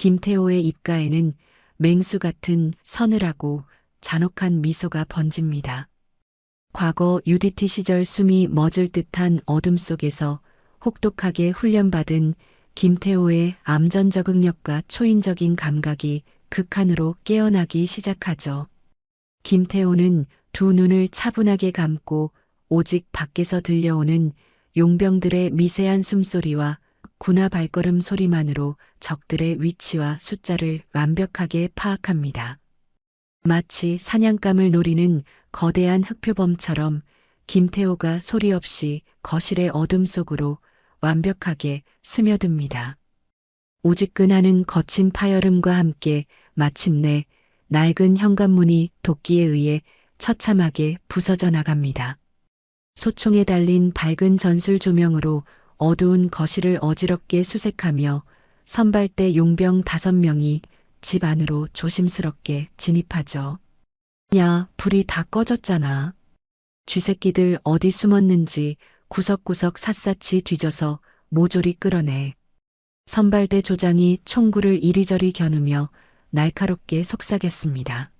김태호의 입가에는 맹수 같은 서늘하고 잔혹한 미소가 번집니다. 과거 UDT 시절 숨이 멎을 듯한 어둠 속에서 혹독하게 훈련받은 김태호의 암전 적응력과 초인적인 감각이 극한으로 깨어나기 시작하죠. 김태호는 두 눈을 차분하게 감고 오직 밖에서 들려오는 용병들의 미세한 숨소리와 군화 발걸음 소리만으로 적들의 위치와 숫자를 완벽하게 파악합니다. 마치 사냥감을 노리는 거대한 흑표범처럼 김태호가 소리 없이 거실의 어둠 속으로 완벽하게 스며듭니다. 우지끈하는 거친 파열음과 함께 마침내 낡은 현관문이 도끼에 의해 처참하게 부서져 나갑니다. 소총에 달린 밝은 전술 조명으로 어두운 거실을 어지럽게 수색하며 선발대 용병 5명이 집 안으로 조심스럽게 진입하죠. 야, 불이 다 꺼졌잖아. 쥐새끼들 어디 숨었는지 구석구석 샅샅이 뒤져서 모조리 끌어내. 선발대 조장이 총구를 이리저리 겨누며 날카롭게 속삭였습니다.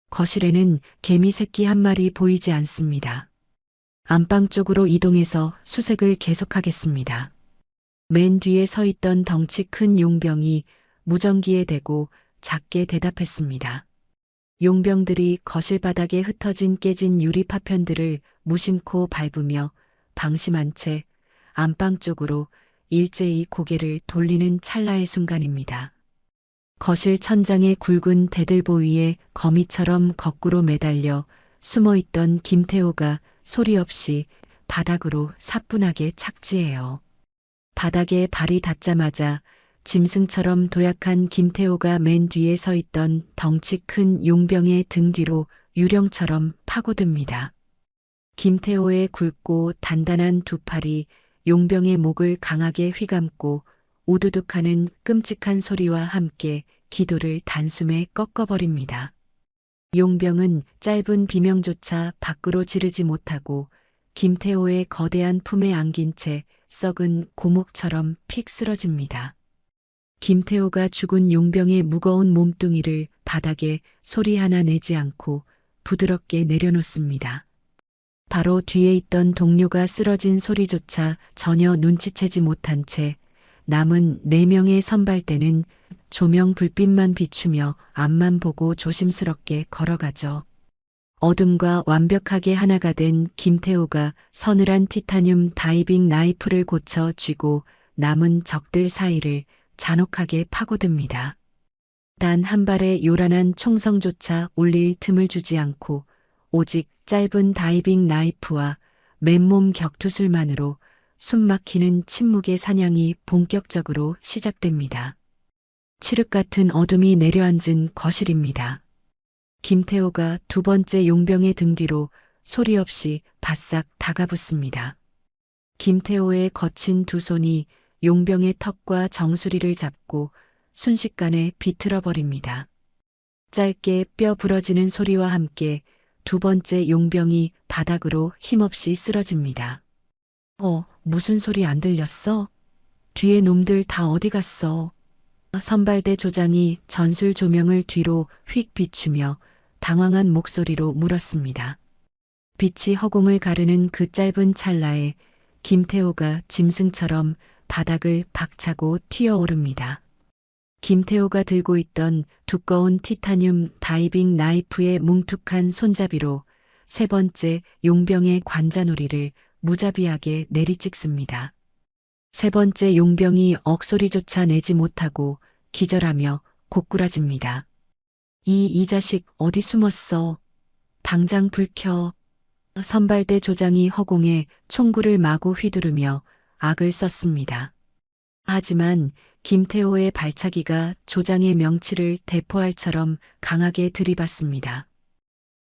거실에는 개미 새끼 한 마리 보이지 않습니다. 안방 쪽으로 이동해서 수색을 계속하겠습니다. 맨 뒤에 서 있던 덩치 큰 용병이 무전기에 대고 작게 대답했습니다. 용병들이 거실 바닥에 흩어진 깨진 유리 파편들을 무심코 밟으며 방심한 채 안방 쪽으로 일제히 고개를 돌리는 찰나의 순간입니다. 거실 천장의 굵은 대들보 위에 거미처럼 거꾸로 매달려 숨어있던 김태호가 소리 없이 바닥으로 사뿐하게 착지해요. 바닥에 발이 닿자마자 짐승처럼 도약한 김태호가 맨 뒤에 서 있던 덩치 큰 용병의 등 뒤로 유령처럼 파고듭니다. 김태호의 굵고 단단한 두 팔이 용병의 목을 강하게 휘감고 우두둑하는 끔찍한 소리와 함께 기도를 단숨에 꺾어버립니다. 용병은 짧은 비명조차 밖으로 지르지 못하고 김태호의 거대한 품에 안긴 채 썩은 고목처럼 픽 쓰러집니다. 김태호가 죽은 용병의 무거운 몸뚱이를 바닥에 소리 하나 내지 않고 부드럽게 내려놓습니다. 바로 뒤에 있던 동료가 쓰러진 소리조차 전혀 눈치채지 못한 채 남은 4명의 선발대는 조명 불빛만 비추며 앞만 보고 조심스럽게 걸어가죠. 어둠과 완벽하게 하나가 된 김태호가 서늘한 티타늄 다이빙 나이프를 고쳐 쥐고 남은 적들 사이를 잔혹하게 파고듭니다. 단 한 발의 요란한 총성조차 울릴 틈을 주지 않고 오직 짧은 다이빙 나이프와 맨몸 격투술만으로 숨막히는 침묵의 사냥이 본격적으로 시작됩니다. 칠흑 같은 어둠이 내려앉은 거실입니다. 김태호가 두 번째 용병의 등 뒤로 소리 없이 바싹 다가붙습니다. 김태호의 거친 두 손이 용병의 턱과 정수리를 잡고 순식간에 비틀어 버립니다. 짧게 뼈 부러지는 소리와 함께 두 번째 용병이 바닥으로 힘없이 쓰러집니다. 무슨 소리 안 들렸어? 뒤에 놈들 다 어디 갔어? 선발대 조장이 전술 조명을 뒤로 휙 비추며 당황한 목소리로 물었습니다. 빛이 허공을 가르는 그 짧은 찰나에 김태호가 짐승처럼 바닥을 박차고 튀어오릅니다. 김태호가 들고 있던 두꺼운 티타늄 다이빙 나이프의 뭉툭한 손잡이로 세 번째 용병의 관자놀이를 무자비하게 내리찍습니다. 세 번째 용병이 억소리조차 내지 못하고 기절하며 고꾸라집니다. 이 자식 어디 숨었어? 당장 불 켜. 선발대 조장이 허공에 총구를 마구 휘두르며 악을 썼습니다. 하지만 김태호의 발차기가 조장의 명치를 대포알처럼 강하게 들이받습니다.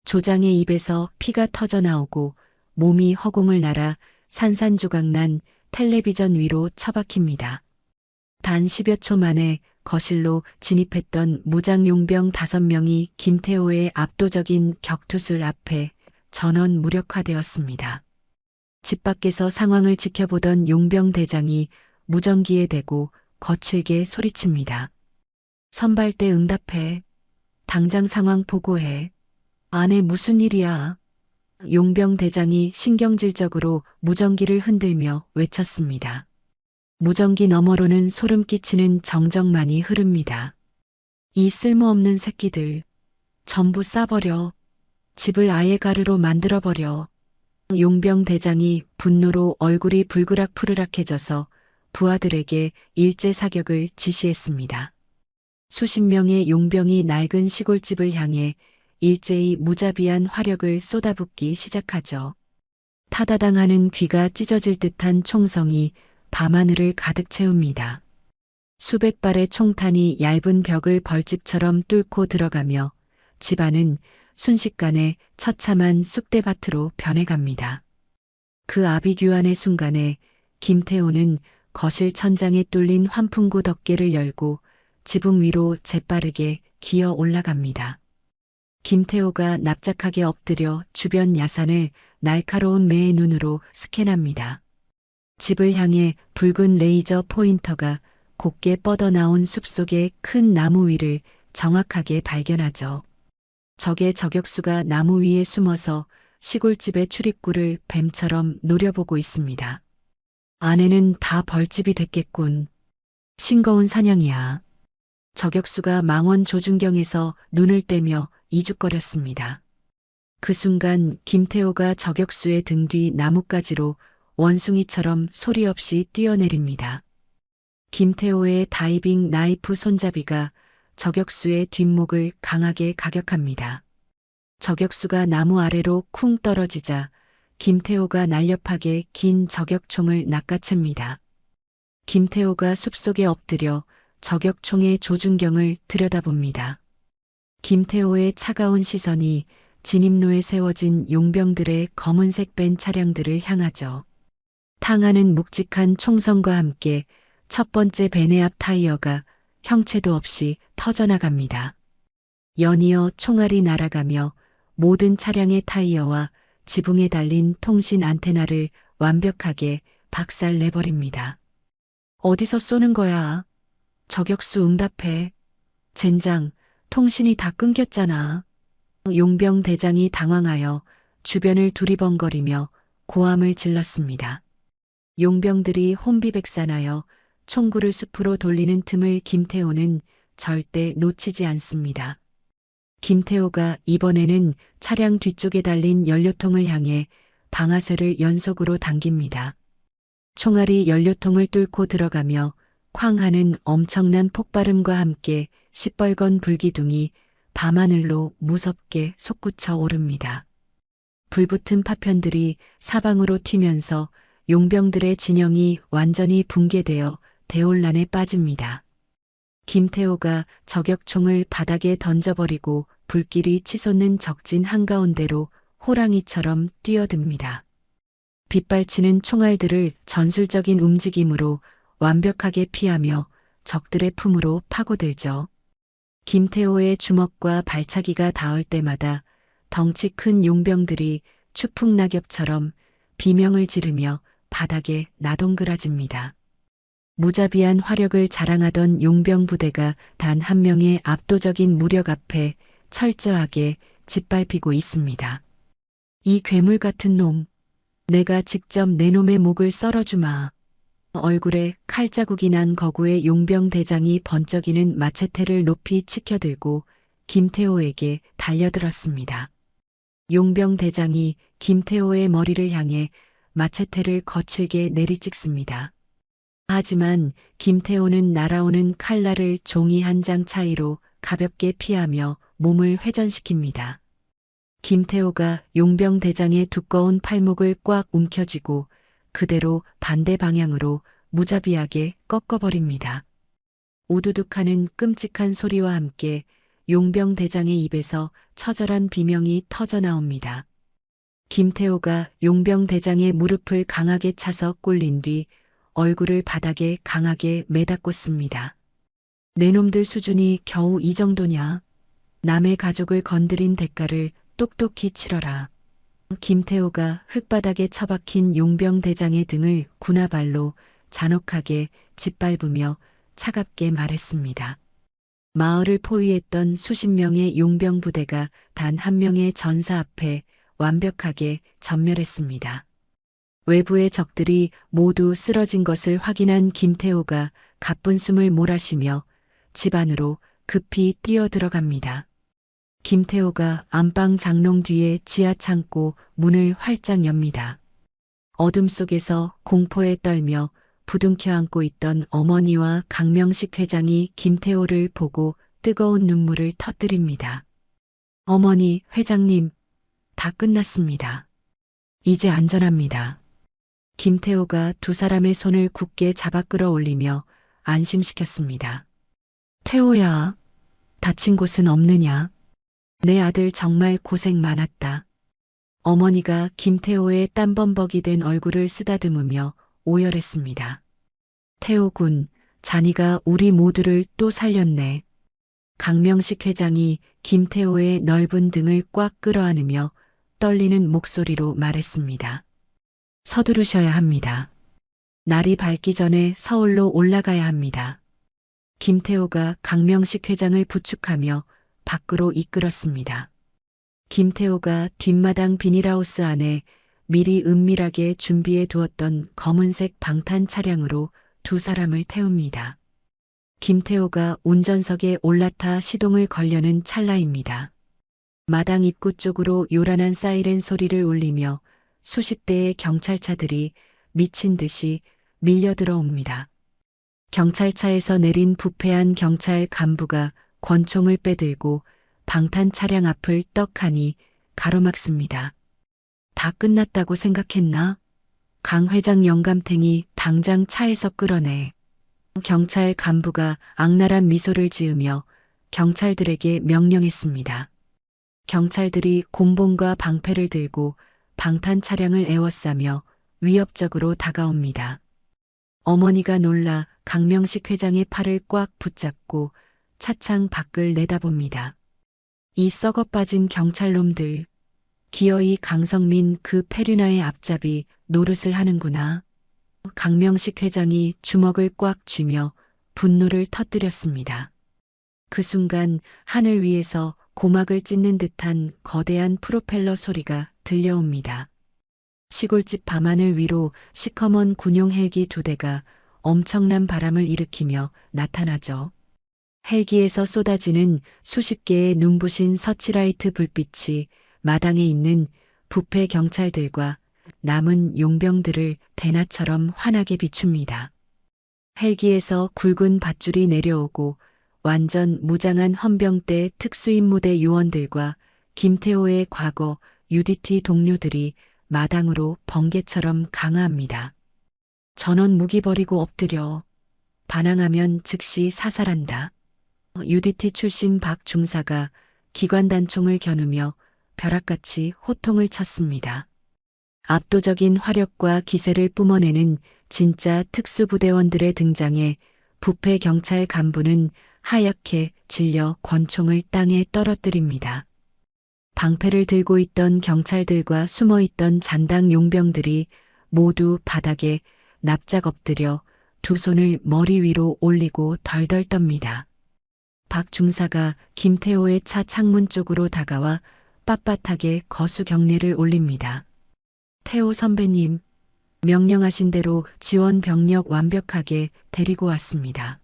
조장의 입에서 피가 터져 나오고 몸이 허공을 날아 산산조각난 텔레비전 위로 처박힙니다. 단 10여 초 만에 거실로 진입했던 무장용병 5명이 김태호의 압도적인 격투술 앞에 전원 무력화되었습니다. 집 밖에서 상황을 지켜보던 용병 대장이 무전기에 대고 거칠게 소리칩니다. 선발대 응답해. 당장 상황 보고해. 안에 무슨 일이야? 용병 대장이 신경질적으로 무전기를 흔들며 외쳤습니다. 무전기 너머로는 소름 끼치는 정적만이 흐릅니다. 이 쓸모없는 새끼들. 전부 쏴버려. 집을 아예 가루로 만들어버려. 용병 대장이 분노로 얼굴이 불그락푸르락해져서 부하들에게 일제 사격을 지시했습니다. 수십 명의 용병이 낡은 시골집을 향해 일제히 무자비한 화력을 쏟아붓기 시작하죠. 타다당하는 귀가 찢어질 듯한 총성이 밤하늘을 가득 채웁니다. 수백 발의 총탄이 얇은 벽을 벌집처럼 뚫고 들어가며 집안은 순식간에 처참한 쑥대밭으로 변해갑니다. 그 아비규환의 순간에 김태호는 거실 천장에 뚫린 환풍구 덮개를 열고 지붕 위로 재빠르게 기어 올라갑니다. 김태호가 납작하게 엎드려 주변 야산을 날카로운 매의 눈으로 스캔합니다. 집을 향해 붉은 레이저 포인터가 곱게 뻗어나온 숲속의 큰 나무 위를 정확하게 발견하죠. 적의 저격수가 나무 위에 숨어서 시골집의 출입구를 뱀처럼 노려보고 있습니다. 안에는 다 벌집이 됐겠군. 싱거운 사냥이야. 저격수가 망원 조준경에서 눈을 떼며 이죽거렸습니다. 그 순간 김태호가 저격수의 등 뒤 나뭇가지로 원숭이처럼 소리 없이 뛰어내립니다. 김태호의 다이빙 나이프 손잡이가 저격수의 뒷목을 강하게 가격합니다. 저격수가 나무 아래로 쿵 떨어지자 김태호가 날렵하게 긴 저격총을 낚아챕니다. 김태호가 숲속에 엎드려 저격총의 조준경을 들여다봅니다. 김태호의 차가운 시선이 진입로에 세워진 용병들의 검은색 벤 차량들을 향하죠. 탕하는 묵직한 총성과 함께 첫 번째 벤의 앞 타이어가 형체도 없이 터져나갑니다. 연이어 총알이 날아가며 모든 차량의 타이어와 지붕에 달린 통신 안테나를 완벽하게 박살내버립니다. 어디서 쏘는 거야? 저격수 응답해. 젠장, 통신이 다 끊겼잖아. 용병 대장이 당황하여 주변을 두리번거리며 고함을 질렀습니다. 용병들이 혼비백산하여 총구를 숲으로 돌리는 틈을 김태호는 절대 놓치지 않습니다. 김태호가 이번에는 차량 뒤쪽에 달린 연료통을 향해 방아쇠를 연속으로 당깁니다. 총알이 연료통을 뚫고 들어가며 쾅 하는 엄청난 폭발음과 함께 시뻘건 불기둥이 밤하늘로 무섭게 솟구쳐 오릅니다. 불붙은 파편들이 사방으로 튀면서 용병들의 진영이 완전히 붕괴되어 대혼란에 빠집니다. 김태호가 저격총을 바닥에 던져버리고 불길이 치솟는 적진 한가운데로 호랑이처럼 뛰어듭니다. 빗발치는 총알들을 전술적인 움직임으로 완벽하게 피하며 적들의 품으로 파고들죠. 김태호의 주먹과 발차기가 닿을 때마다 덩치 큰 용병들이 추풍낙엽처럼 비명을 지르며 바닥에 나동그라집니다. 무자비한 화력을 자랑하던 용병 부대가 단 한 명의 압도적인 무력 앞에 철저하게 짓밟히고 있습니다. 이 괴물 같은 놈, 내가 직접 내 놈의 목을 썰어주마. 얼굴에 칼자국이 난 거구의 용병 대장이 번쩍이는 마체테를 높이 치켜들고 김태호에게 달려들었습니다. 용병 대장이 김태호의 머리를 향해 마체테를 거칠게 내리찍습니다. 하지만 김태호는 날아오는 칼날을 종이 한 장 차이로 가볍게 피하며 몸을 회전시킵니다. 김태호가 용병 대장의 두꺼운 팔목을 꽉 움켜쥐고 그대로 반대 방향으로 무자비하게 꺾어버립니다. 우두둑하는 끔찍한 소리와 함께 용병 대장의 입에서 처절한 비명이 터져나옵니다. 김태호가 용병 대장의 무릎을 강하게 차서 꼴린 뒤 얼굴을 바닥에 강하게 매다꽂습니다. 내 놈들 수준이 겨우 이 정도냐? 남의 가족을 건드린 대가를 똑똑히 치러라. 김태호가 흙바닥에 처박힌 용병 대장의 등을 군화발로 잔혹하게 짓밟으며 차갑게 말했습니다. 마을을 포위했던 수십 명의 용병 부대가 단 한 명의 전사 앞에 완벽하게 전멸했습니다. 외부의 적들이 모두 쓰러진 것을 확인한 김태호가 가쁜 숨을 몰아쉬며 집 안으로 급히 뛰어들어갑니다. 김태호가 안방 장롱 뒤에 지하 창고 문을 활짝 엽니다. 어둠 속에서 공포에 떨며 부둥켜 안고 있던 어머니와 강명식 회장이 김태호를 보고 뜨거운 눈물을 터뜨립니다. 어머니, 회장님, 다 끝났습니다. 이제 안전합니다. 김태호가 두 사람의 손을 굳게 잡아 끌어올리며 안심시켰습니다. 태호야, 다친 곳은 없느냐? 내 아들 정말 고생 많았다. 어머니가 김태호의 땀범벅이 된 얼굴을 쓰다듬으며 오열했습니다. 태호군, 자니가 우리 모두를 또 살렸네. 강명식 회장이 김태호의 넓은 등을 꽉 끌어안으며 떨리는 목소리로 말했습니다. 서두르셔야 합니다. 날이 밝기 전에 서울로 올라가야 합니다. 김태호가 강명식 회장을 부축하며 밖으로 이끌었습니다. 김태호가 뒷마당 비닐하우스 안에 미리 은밀하게 준비해 두었던 검은색 방탄 차량으로 두 사람을 태웁니다. 김태호가 운전석에 올라타 시동을 걸려는 찰나입니다. 마당 입구 쪽으로 요란한 사이렌 소리를 울리며 수십 대의 경찰차들이 미친 듯이 밀려들어옵니다. 경찰차에서 내린 부패한 경찰 간부가 권총을 빼들고 방탄 차량 앞을 떡하니 가로막습니다. 다 끝났다고 생각했나? 강 회장 영감탱이 당장 차에서 끌어내. 경찰 간부가 악랄한 미소를 지으며 경찰들에게 명령했습니다. 경찰들이 곤봉과 방패를 들고 방탄 차량을 에워싸며 위협적으로 다가옵니다. 어머니가 놀라 강명식 회장의 팔을 꽉 붙잡고 차창 밖을 내다봅니다. 이 썩어 빠진 경찰놈들, 기어이 강성민 그 페류나의 앞잡이 노릇을 하는구나. 강명식 회장이 주먹을 꽉 쥐며 분노를 터뜨렸습니다. 그 순간 하늘 위에서 고막을 찢는 듯한 거대한 프로펠러 소리가 들려옵니다. 시골집 밤하늘 위로 시커먼 군용 헬기 두 대가 엄청난 바람을 일으키며 나타나죠. 헬기에서 쏟아지는 수십 개의 눈부신 서치라이트 불빛이 마당에 있는 부패 경찰들과 남은 용병들을 대낮처럼 환하게 비춥니다. 헬기에서 굵은 밧줄이 내려오고 완전 무장한 헌병대 특수임무대 요원들과 김태호의 과거 UDT 동료들이 마당으로 번개처럼 강화합니다. 전원 무기 버리고 엎드려. 반항하면 즉시 사살한다. UDT 출신 박 중사가 기관단총을 겨누며 벼락같이 호통을 쳤습니다. 압도적인 화력과 기세를 뿜어내는 진짜 특수부대원들의 등장에 부패 경찰 간부는 하얗게 질려 권총을 땅에 떨어뜨립니다. 방패를 들고 있던 경찰들과 숨어있던 잔당 용병들이 모두 바닥에 납작 엎드려 두 손을 머리 위로 올리고 덜덜 떱니다. 박 중사가 김태호의 차 창문 쪽으로 다가와 빳빳하게 거수 경례를 올립니다. 태호 선배님, 명령하신 대로 지원 병력 완벽하게 데리고 왔습니다.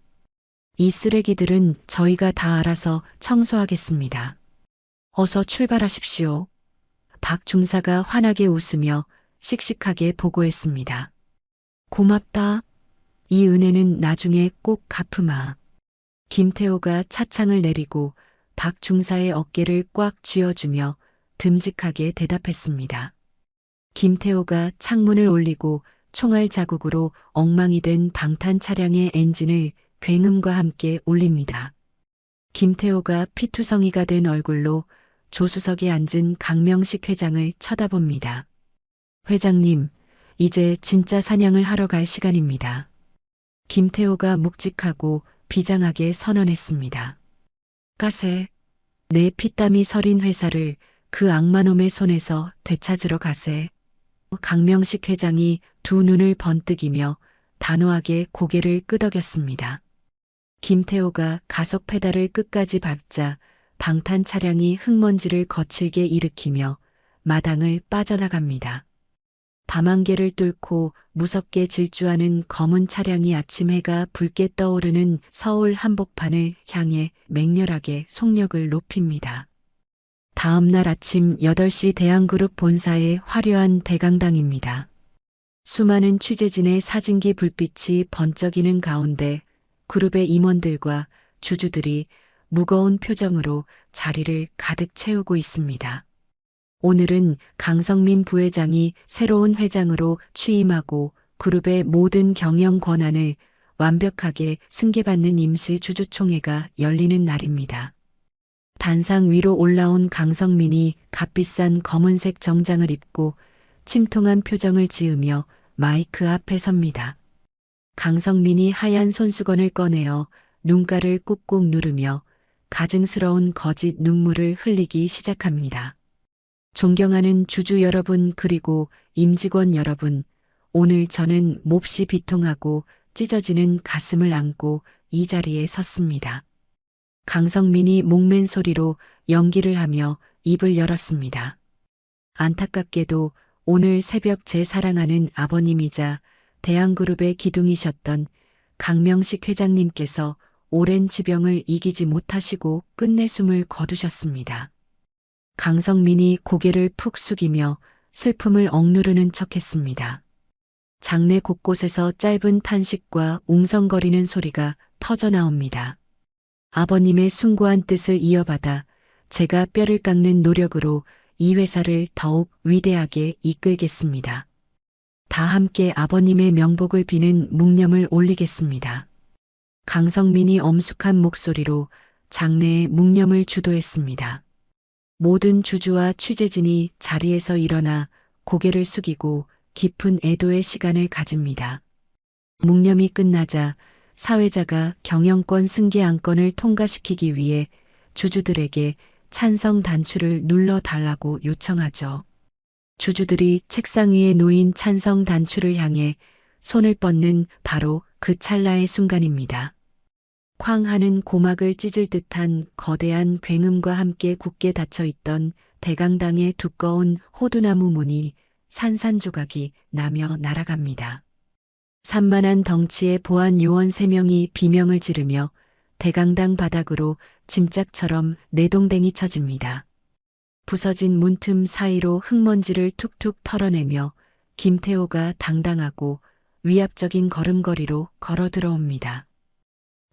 이 쓰레기들은 저희가 다 알아서 청소하겠습니다. 어서 출발하십시오. 박 중사가 환하게 웃으며 씩씩하게 보고했습니다. 고맙다. 이 은혜는 나중에 꼭 갚으마. 김태호가 차창을 내리고 박 중사의 어깨를 꽉 쥐어주며 듬직하게 대답했습니다. 김태호가 창문을 올리고 총알 자국으로 엉망이 된 방탄 차량의 엔진을 굉음과 함께 올립니다. 김태호가 피투성이가 된 얼굴로 조수석에 앉은 강명식 회장을 쳐다봅니다. 회장님, 이제 진짜 사냥을 하러 갈 시간입니다. 김태호가 묵직하고 비장하게 선언했습니다. 가세, 내 피땀이 서린 회사를 그 악마놈의 손에서 되찾으러 가세. 강명식 회장이 두 눈을 번뜩이며 단호하게 고개를 끄덕였습니다. 김태호가 가속 페달을 끝까지 밟자 방탄 차량이 흙먼지를 거칠게 일으키며 마당을 빠져나갑니다. 밤안개를 뚫고 무섭게 질주하는 검은 차량이 아침 해가 붉게 떠오르는 서울 한복판을 향해 맹렬하게 속력을 높입니다. 다음 날 아침 8시 대한그룹 본사의 화려한 대강당입니다. 수많은 취재진의 사진기 불빛이 번쩍이는 가운데 그룹의 임원들과 주주들이 무거운 표정으로 자리를 가득 채우고 있습니다. 오늘은 강성민 부회장이 새로운 회장으로 취임하고 그룹의 모든 경영 권한을 완벽하게 승계받는 임시 주주총회가 열리는 날입니다. 단상 위로 올라온 강성민이 값비싼 검은색 정장을 입고 침통한 표정을 지으며 마이크 앞에 섭니다. 강성민이 하얀 손수건을 꺼내어 눈가를 꾹꾹 누르며 가증스러운 거짓 눈물을 흘리기 시작합니다. 존경하는 주주 여러분 그리고 임직원 여러분, 오늘 저는 몹시 비통하고 찢어지는 가슴을 안고 이 자리에 섰습니다. 강성민이 목맨 소리로 연기를 하며 입을 열었습니다. 안타깝게도 오늘 새벽 제 사랑하는 아버님이자 대한그룹의 기둥이셨던 강명식 회장님께서 오랜 지병을 이기지 못하시고 끝내 숨을 거두셨습니다. 강성민이 고개를 푹 숙이며 슬픔을 억누르는 척했습니다. 장내 곳곳에서 짧은 탄식과 웅성거리는 소리가 터져나옵니다. 아버님의 숭고한 뜻을 이어받아 제가 뼈를 깎는 노력으로 이 회사를 더욱 위대하게 이끌겠습니다. 다 함께 아버님의 명복을 비는 묵념을 올리겠습니다. 강성민이 엄숙한 목소리로 장내의 묵념을 주도했습니다. 모든 주주와 취재진이 자리에서 일어나 고개를 숙이고 깊은 애도의 시간을 가집니다. 묵념이 끝나자 사회자가 경영권 승계 안건을 통과시키기 위해 주주들에게 찬성 단추를 눌러달라고 요청하죠. 주주들이 책상 위에 놓인 찬성 단추를 향해 손을 뻗는 바로 그 찰나의 순간입니다. 쾅 하는 고막을 찢을 듯한 거대한 굉음과 함께 굳게 닫혀있던 대강당의 두꺼운 호두나무 문이 산산조각이 나며 날아갑니다. 산만한 덩치의 보안 요원 3명이 비명을 지르며 대강당 바닥으로 짐짝처럼 내동댕이 쳐집니다. 부서진 문틈 사이로 흙먼지를 툭툭 털어내며 김태호가 당당하고 위압적인 걸음걸이로 걸어 들어옵니다.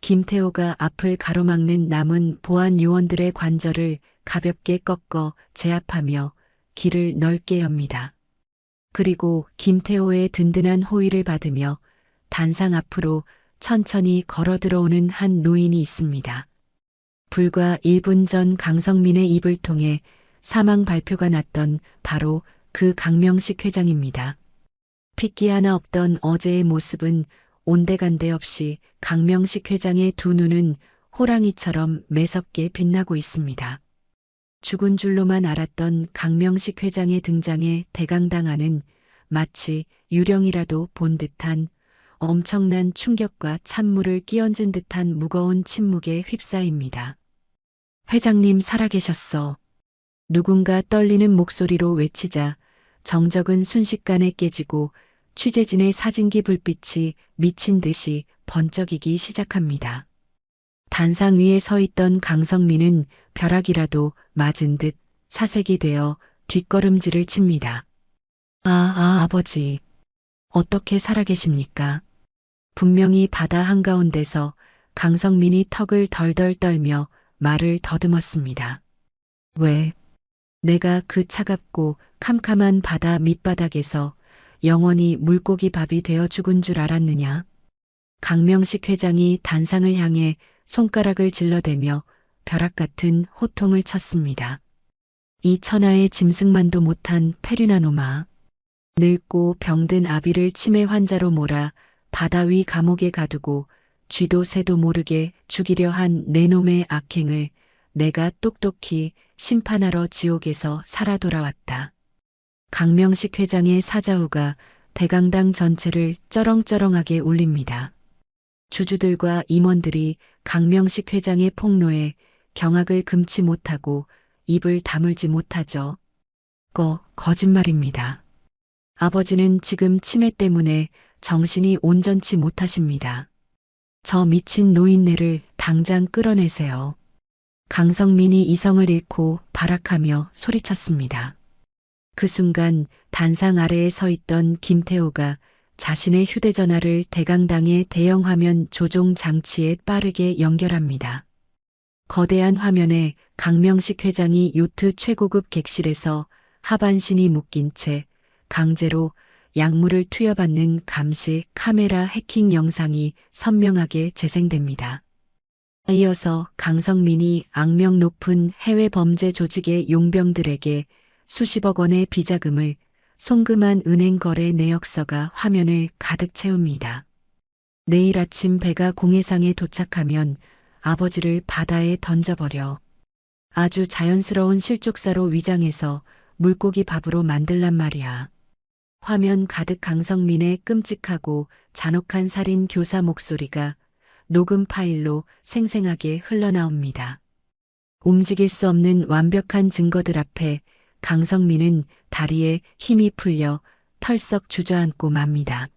김태호가 앞을 가로막는 남은 보안 요원들의 관절을 가볍게 꺾어 제압하며 길을 넓게 엽니다. 그리고 김태호의 든든한 호의를 받으며 단상 앞으로 천천히 걸어 들어오는 한 노인이 있습니다. 불과 1분 전 강성민의 입을 통해 사망 발표가 났던 바로 그 강명식 회장입니다. 핏기 하나 없던 어제의 모습은 온데간데 없이 강명식 회장의 두 눈은 호랑이처럼 매섭게 빛나고 있습니다. 죽은 줄로만 알았던 강명식 회장의 등장에 대강당 안은 마치 유령이라도 본 듯한 엄청난 충격과 찬물을 끼얹은 듯한 무거운 침묵에 휩싸입니다. 회장님 살아계셨어. 누군가 떨리는 목소리로 외치자 정적은 순식간에 깨지고 취재진의 사진기 불빛이 미친 듯이 번쩍이기 시작합니다. 단상 위에 서 있던 강성민은 벼락이라도 맞은 듯 사색이 되어 뒷걸음질을 칩니다. 아버지. 어떻게 살아계십니까? 분명히 바다 한가운데서 강성민이 턱을 덜덜 떨며 말을 더듬었습니다. 왜? 내가 그 차갑고 캄캄한 바다 밑바닥에서 영원히 물고기 밥이 되어 죽은 줄 알았느냐? 강명식 회장이 단상을 향해 손가락을 질러대며 벼락 같은 호통을 쳤습니다. 이 천하의 짐승만도 못한 페류나 놈아. 늙고 병든 아비를 치매 환자로 몰아 바다 위 감옥에 가두고 쥐도 새도 모르게 죽이려 한 내 놈의 악행을 내가 똑똑히 심판하러 지옥에서 살아 돌아왔다. 강명식 회장의 사자후가 대강당 전체를 쩌렁쩌렁하게 울립니다. 주주들과 임원들이 강명식 회장의 폭로에 경악을 금치 못하고 입을 다물지 못하죠. 거짓말입니다. 아버지는 지금 치매 때문에 정신이 온전치 못하십니다. 저 미친 노인네를 당장 끌어내세요. 강성민이 이성을 잃고 발악하며 소리쳤습니다. 그 순간 단상 아래에 서 있던 김태호가 자신의 휴대전화를 대강당의 대형 화면 조종 장치에 빠르게 연결합니다. 거대한 화면에 강명식 회장이 요트 최고급 객실에서 하반신이 묶인 채 강제로 약물을 투여받는 감시 카메라 해킹 영상이 선명하게 재생됩니다. 이어서 강성민이 악명 높은 해외 범죄 조직의 용병들에게 수십억 원의 비자금을 송금한 은행 거래 내역서가 화면을 가득 채웁니다. 내일 아침 배가 공해상에 도착하면 아버지를 바다에 던져버려 아주 자연스러운 실족사로 위장해서 물고기 밥으로 만들란 말이야. 화면 가득 강성민의 끔찍하고 잔혹한 살인 교사 목소리가 녹음 파일로 생생하게 흘러나옵니다. 움직일 수 없는 완벽한 증거들 앞에 강성민은 다리에 힘이 풀려 털썩 주저앉고 맙니다.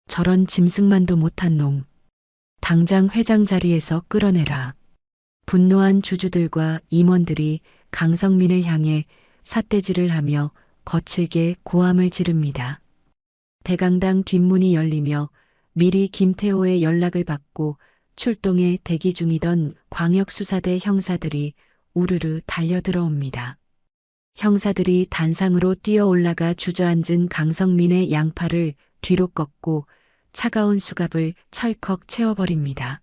저런 짐승만도 못한 놈. 당장 회장 자리에서 끌어내라. 분노한 주주들과 임원들이 강성민을 향해 삿대질을 하며 거칠게 고함을 지릅니다. 대강당 뒷문이 열리며 미리 김태호의 연락을 받고 출동에 대기 중이던 광역수사대 형사들이 우르르 달려들어옵니다. 형사들이 단상으로 뛰어 올라가 주저앉은 강성민의 양팔을 뒤로 꺾고 차가운 수갑을 철컥 채워버립니다.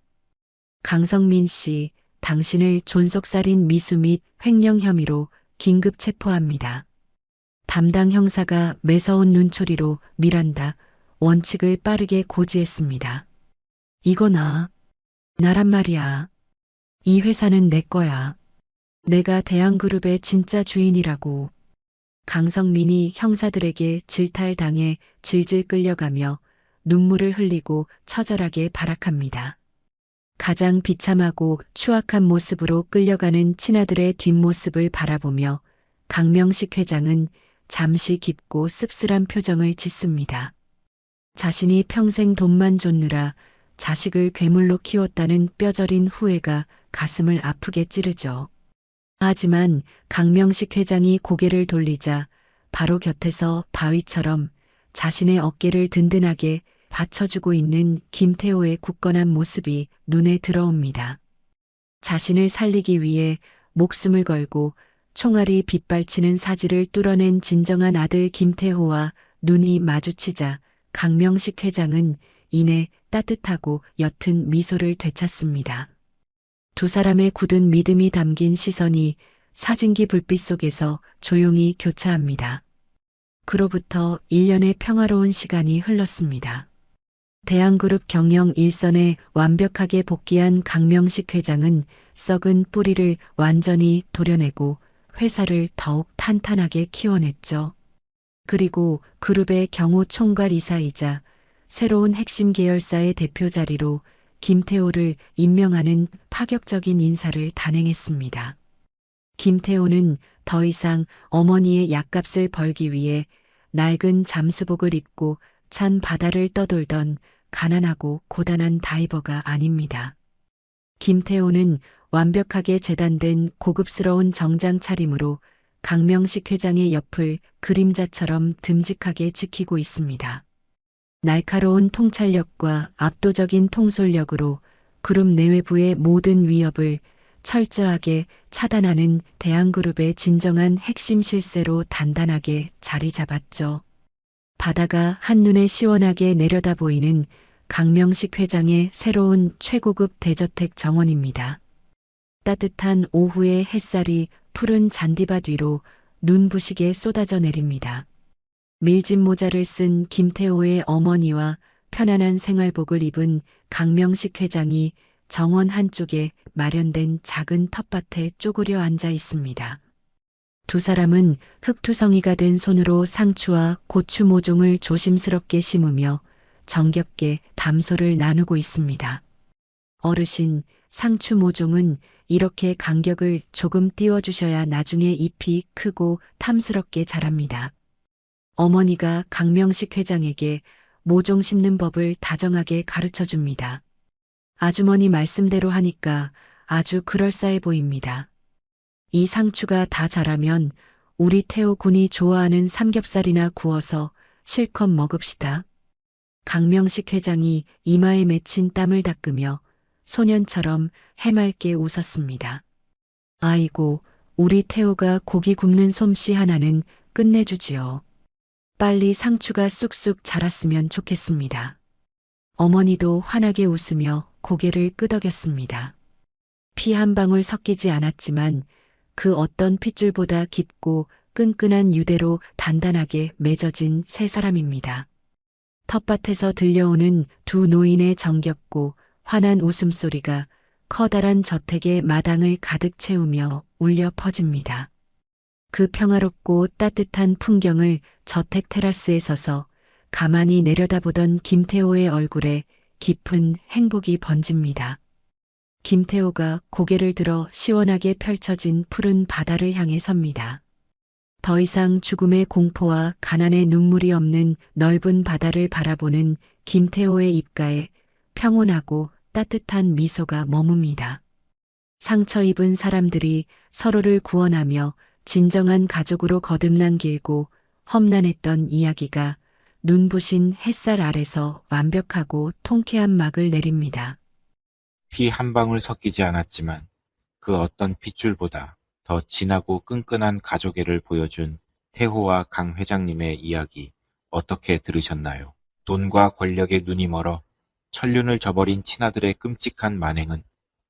강성민 씨, 당신을 존속살인 미수 및 횡령 혐의로 긴급 체포합니다. 담당 형사가 매서운 눈초리로 미란다 원칙을 빠르게 고지했습니다. 이거 나란 말이야. 이 회사는 내 거야. 내가 대한그룹의 진짜 주인이라고. 강성민이 형사들에게 질탈당해 질질 끌려가며 눈물을 흘리고 처절하게 발악합니다. 가장 비참하고 추악한 모습으로 끌려가는 친아들의 뒷모습을 바라보며 강명식 회장은 잠시 깊고 씁쓸한 표정을 짓습니다. 자신이 평생 돈만 쫓느라 자식을 괴물로 키웠다는 뼈저린 후회가 가슴을 아프게 찌르죠. 하지만 강명식 회장이 고개를 돌리자 바로 곁에서 바위처럼 자신의 어깨를 든든하게 받쳐주고 있는 김태호의 굳건한 모습이 눈에 들어옵니다. 자신을 살리기 위해 목숨을 걸고 총알이 빗발치는 사지를 뚫어낸 진정한 아들 김태호와 눈이 마주치자 강명식 회장은 이내 따뜻하고 옅은 미소를 되찾습니다. 두 사람의 굳은 믿음이 담긴 시선이 사진기 불빛 속에서 조용히 교차합니다. 그로부터 1년의 평화로운 시간이 흘렀습니다. 대한그룹 경영 일선에 완벽하게 복귀한 강명식 회장은 썩은 뿌리를 완전히 도려내고 회사를 더욱 탄탄하게 키워냈죠. 그리고 그룹의 경호 총괄 이사이자 새로운 핵심 계열사의 대표 자리로 김태호를 임명하는 파격적인 인사를 단행했습니다. 김태호는 더 이상 어머니의 약값을 벌기 위해 낡은 잠수복을 입고 찬 바다를 떠돌던 가난하고 고단한 다이버가 아닙니다. 김태호는 완벽하게 재단된 고급스러운 정장 차림으로 강명식 회장의 옆을 그림자처럼 듬직하게 지키고 있습니다. 날카로운 통찰력과 압도적인 통솔력으로 그룹 내외부의 모든 위협을 철저하게 차단하는 대한그룹의 진정한 핵심 실세로 단단하게 자리 잡았죠. 바다가 한눈에 시원하게 내려다 보이는 강명식 회장의 새로운 최고급 대저택 정원입니다. 따뜻한 오후의 햇살이 푸른 잔디밭 위로 눈부시게 쏟아져 내립니다. 밀짚 모자를 쓴 김태호의 어머니와 편안한 생활복을 입은 강명식 회장이 정원 한쪽에 마련된 작은 텃밭에 쪼그려 앉아 있습니다. 두 사람은 흙투성이가 된 손으로 상추와 고추 모종을 조심스럽게 심으며 정겹게 담소를 나누고 있습니다. 어르신, 상추 모종은 이렇게 간격을 조금 띄워주셔야 나중에 잎이 크고 탐스럽게 자랍니다. 어머니가 강명식 회장에게 모종 심는 법을 다정하게 가르쳐 줍니다. 아주머니 말씀대로 하니까 아주 그럴싸해 보입니다. 이 상추가 다 자라면 우리 태호 군이 좋아하는 삼겹살이나 구워서 실컷 먹읍시다. 강명식 회장이 이마에 맺힌 땀을 닦으며 소년처럼 해맑게 웃었습니다. 아이고, 우리 태호가 고기 굽는 솜씨 하나는 끝내주지요. 빨리 상추가 쑥쑥 자랐으면 좋겠습니다. 어머니도 환하게 웃으며 고개를 끄덕였습니다. 피 한 방울 섞이지 않았지만 그 어떤 핏줄보다 깊고 끈끈한 유대로 단단하게 맺어진 세 사람입니다. 텃밭에서 들려오는 두 노인의 정겹고 환한 웃음소리가 커다란 저택의 마당을 가득 채우며 울려 퍼집니다. 그 평화롭고 따뜻한 풍경을 저택 테라스에 서서 가만히 내려다보던 김태호의 얼굴에 깊은 행복이 번집니다. 김태호가 고개를 들어 시원하게 펼쳐진 푸른 바다를 향해 섭니다. 더 이상 죽음의 공포와 가난의 눈물이 없는 넓은 바다를 바라보는 김태호의 입가에 평온하고 따뜻한 미소가 머뭅니다. 상처 입은 사람들이 서로를 구원하며 진정한 가족으로 거듭난 길고 험난했던 이야기가 눈부신 햇살 아래서 완벽하고 통쾌한 막을 내립니다. 피 한 방울 섞이지 않았지만 그 어떤 핏줄보다 더 진하고 끈끈한 가족애를 보여준 태호와 강 회장님의 이야기 어떻게 들으셨나요? 돈과 권력에 눈이 멀어 천륜을 저버린 친아들의 끔찍한 만행은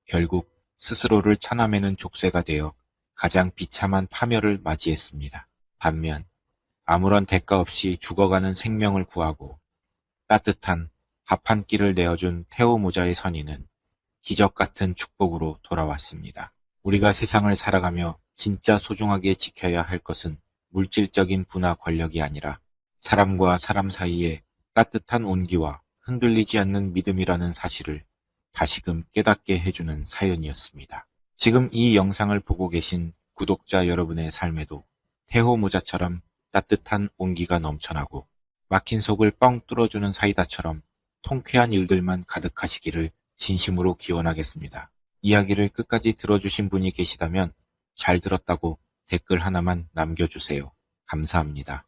결국 스스로를 쳐나매는 족쇄가 되어 가장 비참한 파멸을 맞이했습니다. 반면 아무런 대가 없이 죽어가는 생명을 구하고 따뜻한 밥 한 끼를 내어준 태호 모자의 선의는 기적 같은 축복으로 돌아왔습니다. 우리가 세상을 살아가며 진짜 소중하게 지켜야 할 것은 물질적인 부나 권력이 아니라 사람과 사람 사이의 따뜻한 온기와 흔들리지 않는 믿음이라는 사실을 다시금 깨닫게 해주는 사연이었습니다. 지금 이 영상을 보고 계신 구독자 여러분의 삶에도 태호 모자처럼 따뜻한 온기가 넘쳐나고 막힌 속을 뻥 뚫어주는 사이다처럼 통쾌한 일들만 가득하시기를 진심으로 기원하겠습니다. 이야기를 끝까지 들어주신 분이 계시다면 잘 들었다고 댓글 하나만 남겨주세요. 감사합니다.